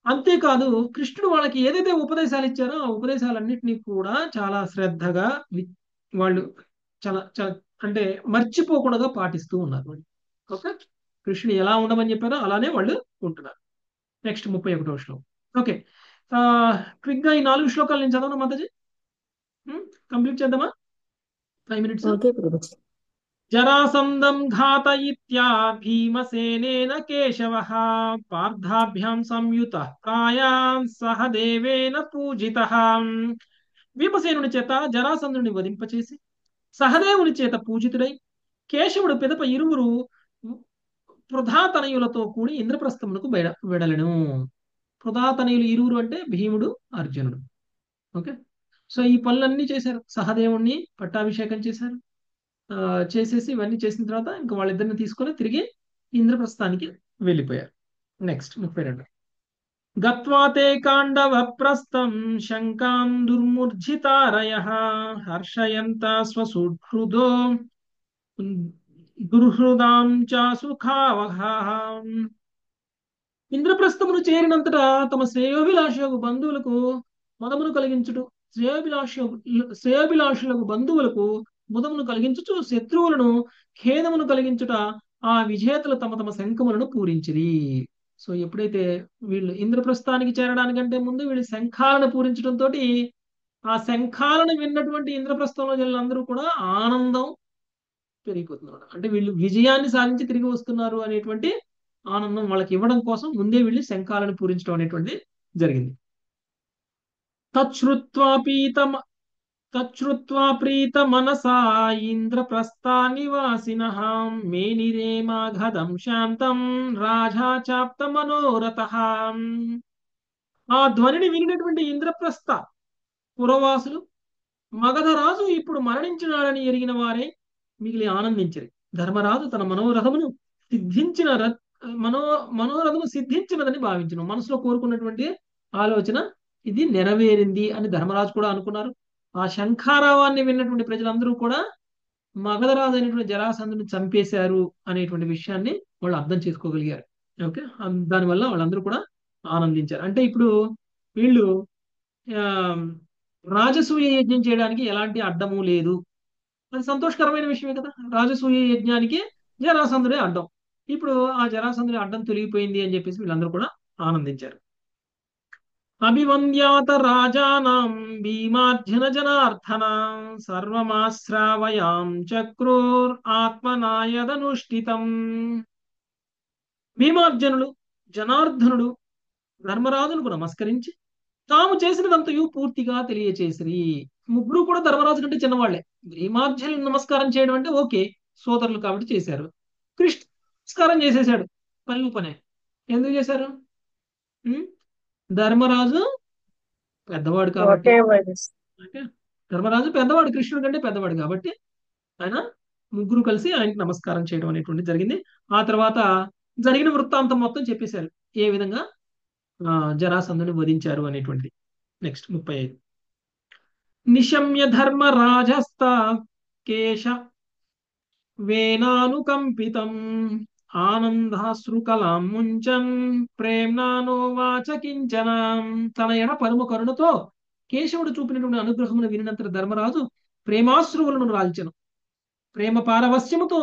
అంతేకాదు కృష్ణుడు వాళ్ళకి ఏదైతే ఉపదేశాలు ఇచ్చారో ఆ ఉపదేశాలన్నింటినీ కూడా చాలా శ్రద్ధగా వాళ్ళు చాలా అంటే మర్చిపోకుండా పాటిస్తూ ఉన్నారు. ఓకే, కృష్ణుడు ఎలా ఉండమని చెప్పారో అలానే వాళ్ళు ఉంటున్నారు. నెక్స్ట్ 31వ శ్లోకం. ఓకే, క్విక్ గా ఈ 4 శ్లోకాలు నేను చదవను మాతాజీ, కంప్లీట్ చేద్దామా? 5 minutes. జరాసంధం ఘాతయిత్యా భీమసేనేన కేశవః పార్థాభ్యాం సంయుతః ప్రాయాన్ సహదేవేన పూజితః. భీమసేనుని చేత జరాసంధుని వధింపచేసి సహదేవుని చేత పూజితుడై కేశవుడు పిదప ఇరువురు పృథాతనయులతో కూడి ఇంద్రప్రస్థమునకు వెడలెను. పృథాతనయులు ఇరువురు అంటే భీముడు, అర్జునుడు. ఓకే, సో ఈ పనులన్నీ చేశారు. సహదేవుణ్ణి పట్టాభిషేకం చేశారు. చేసేసి ఇవన్నీ చేసిన తర్వాత ఇంకా వాళ్ళిద్దరిని తీసుకొని తిరిగి ఇంద్రప్రస్థానికి వెళ్ళిపోయారు. నెక్స్ట్ 32. గత్వాతే కాండవ ప్రస్థం శంకాం దుర్మూర్జితారయః హర్షయంత స్వసుహృదో దుర్హృదాం చ సుఖావహః. ఇంద్రప్రస్థమును చేరినంతటా తమ శ్రేయోభిలాషులకు బంధువులకు మదమును కలిగించుట, శ్రేయోభిలాషులకు బంధువులకు ముదమును కలిగించుచు శత్రువులను ఖేదమును కలిగించుట ఆ విజేతలు తమ తమ శంఖములను పూరించిరి. సో ఎప్పుడైతే వీళ్ళు ఇంద్రప్రస్థానికి చేరడానికంటే ముందు వీళ్ళు శంఖాలను పూరించడంతో ఆ శంఖాలను విన్నటువంటి ఇంద్రప్రస్థంలో వీళ్ళందరూ కూడా ఆనందం పెరిగిపోతున్నారు. అంటే వీళ్ళు విజయాన్ని సాధించి తిరిగి వస్తున్నారు అనేటువంటి ఆనందం వాళ్ళకి ఇవ్వడం కోసం ముందే వీళ్ళు శంఖాలను పూరించడం అనేటువంటిది జరిగింది. తచ్చుత్వా ప్రీత మనసా ఇంద్రప్రస్థా నివాసినః మేనిరే మాఘదం శాంతం రాజా చాప్త మనోరథః. ఆ ధ్వనిని వినినటువంటి ఇంద్రప్రస్థ పురవాసులు మగధరాజు ఇప్పుడు మరణించినాడని ఎరిగిన వారే మిగిలి ఆనందించరు. ధర్మరాజు తన మనోరథమును మనోరథము సిద్ధించినదని భావించను. మనసులో కోరుకున్నటువంటి ఆలోచన ఇది నెరవేరింది అని ధర్మరాజు కూడా అనుకున్నారు. ఆ శంఖారావాన్ని విన్నటువంటి ప్రజలందరూ కూడా మగధరాజు అయినటువంటి జరాసంధుని చంపేశారు అనేటువంటి విషయాన్ని వాళ్ళు అర్థం చేసుకోగలిగారు. ఓకే, దానివల్ల వాళ్ళందరూ కూడా ఆనందించారు. అంటే ఇప్పుడు వీళ్ళు రాజసూయ యజ్ఞం చేయడానికి ఎలాంటి అడ్డము లేదు. అది సంతోషకరమైన విషయమే కదా. రాజసూయ యజ్ఞానికి జరాసంధుడే అడ్డం. ఇప్పుడు ఆ జరాసంధుడి అడ్డం తొలగిపోయింది అని చెప్పేసి వీళ్ళందరూ కూడా ఆనందించారు. అభివంద్యాత రాజానాం భీమార్జున జనార్దన సర్వమాశ్రావయాం చక్రూర్ ఆత్మనాయదనుష్ఠితం. భీమార్జునుడు జనార్దనుడు ధర్మరాజును నమస్కరించి తాము చేసినదంతయు పూర్తిగా తెలియచేసిరి. ముగ్గురు కూడా ధర్మరాజు కంటే చిన్నవాళ్లే. భీమార్జునులు నమస్కారం చేయడం అంటే ఓకే, సోదరులు కాబట్టి చేశారు. కృష్ణ నమస్కారం చేసేశాడు, పని పనే. ఎందుకు చేశారు? ధర్మరాజు పెద్దవాడు కాబట్టి, ధర్మరాజు పెద్దవాడు, కృష్ణుడి కంటే పెద్దవాడు కాబట్టి ఆయన ముగ్గురు కలిసి ఆయనకి నమస్కారం చేయడం అనేటువంటిది జరిగింది. ఆ తర్వాత జరిగిన వృత్తాంతం మొత్తం చెప్పేశారు, ఏ విధంగా జరాసంధుని వధించారు అనేటువంటిది. నెక్స్ట్ 35. నిశమ్య ధర్మరాజస్త కేశ వేనానుకంపితం ఆనందాశ్రుకలాం ముంచన్ ప్రేమ్నానోవాచ కించన. తన ఎడ పరమ కరుణతో కేశవుడు చూపినటువంటి అనుగ్రహమును వినినంతర ధర్మరాజు ప్రేమాశ్రువులను రాల్చెను. ప్రేమ పారవస్యముతో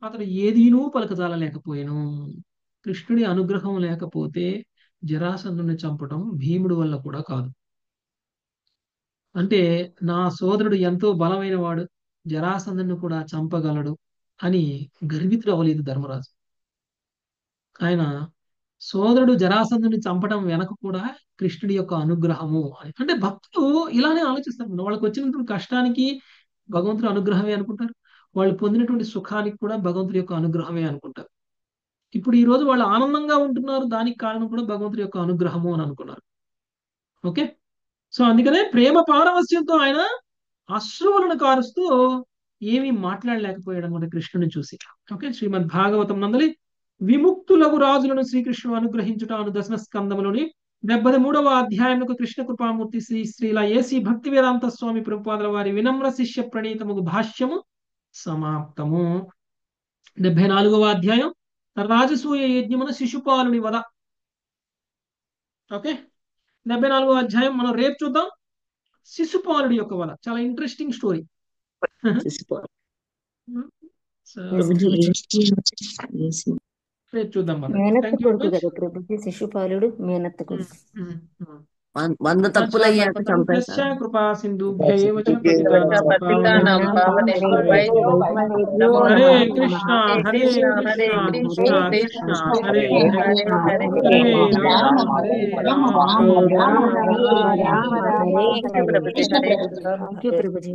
అతడు ఏదీనూ పలకజాలలేకపోయాను. కృష్ణుడి అనుగ్రహం లేకపోతే జరాసంధుని చంపటం భీముడి వల్ల కూడా కాదు. అంటే నా సోదరుడు ఎంతో బలమైన వాడు, జరాసంధుని కూడా చంపగలడు అని గర్వితుడు అవ్వలేదు ధర్మరాజు. ఆయన సోదరుడు జరాసంధుని చంపడం వెనక కూడా కృష్ణుడి యొక్క అనుగ్రహము అని. అంటే భక్తులు ఇలానే ఆలోచిస్తారు. వాళ్ళకి వచ్చినటువంటి కష్టానికి భగవంతుడి అనుగ్రహమే అనుకుంటారు, వాళ్ళు పొందినటువంటి సుఖానికి కూడా భగవంతుడి యొక్క అనుగ్రహమే అనుకుంటారు. ఇప్పుడు ఈ రోజు వాళ్ళు ఆనందంగా ఉంటున్నారు, దానికి కారణం కూడా భగవంతుడి యొక్క అనుగ్రహము అని అనుకున్నారు. ఓకే, సో అందుకనే ప్రేమ పారవస్యంతో ఆయన అశ్రువులను కారుస్తూ ఏమీ మాట్లాడలేకపోయాడు అనమాట కృష్ణుని చూసి. ఓకే, శ్రీమద్ భాగవతం నందలి విముక్తులకు రాజులను శ్రీకృష్ణుడు అనుగ్రహించుట అను దశమ స్కందములోని 73వ అధ్యాయములకు కృష్ణ కృపామూర్తి శ్రీ శ్రీల ఏసి భక్తి వేదాంత స్వామి ప్రభుపాదుల వారి వినమ్ర శిష్య ప్రణీతముకు భాష్యము సమాప్తము. 74వ అధ్యాయం రాజసూయ యజ్ఞమున శిశుపాలుని వద. ఓకే, 74వ అధ్యాయం మనం రేపు చూద్దాం. శిశుపాలుడి యొక్క వద చాలా ఇంట్రెస్టింగ్ స్టోరీ. రేపు చూద్దాం. మేనత్త కొడుకు కదా ప్రభుజీ, శిశుపాలుడు మేనత్త కొడుకు. 100 తప్పులయ్యాక చంపేశారు. కృపా సింధుభ్యైవ చ పతితానాం పావనేభ్యో హరే కృష్ణ హరే కృష్ణ కృష్ణ హరే హరే హరే రామ హరే రామ. ప్రభుజీ.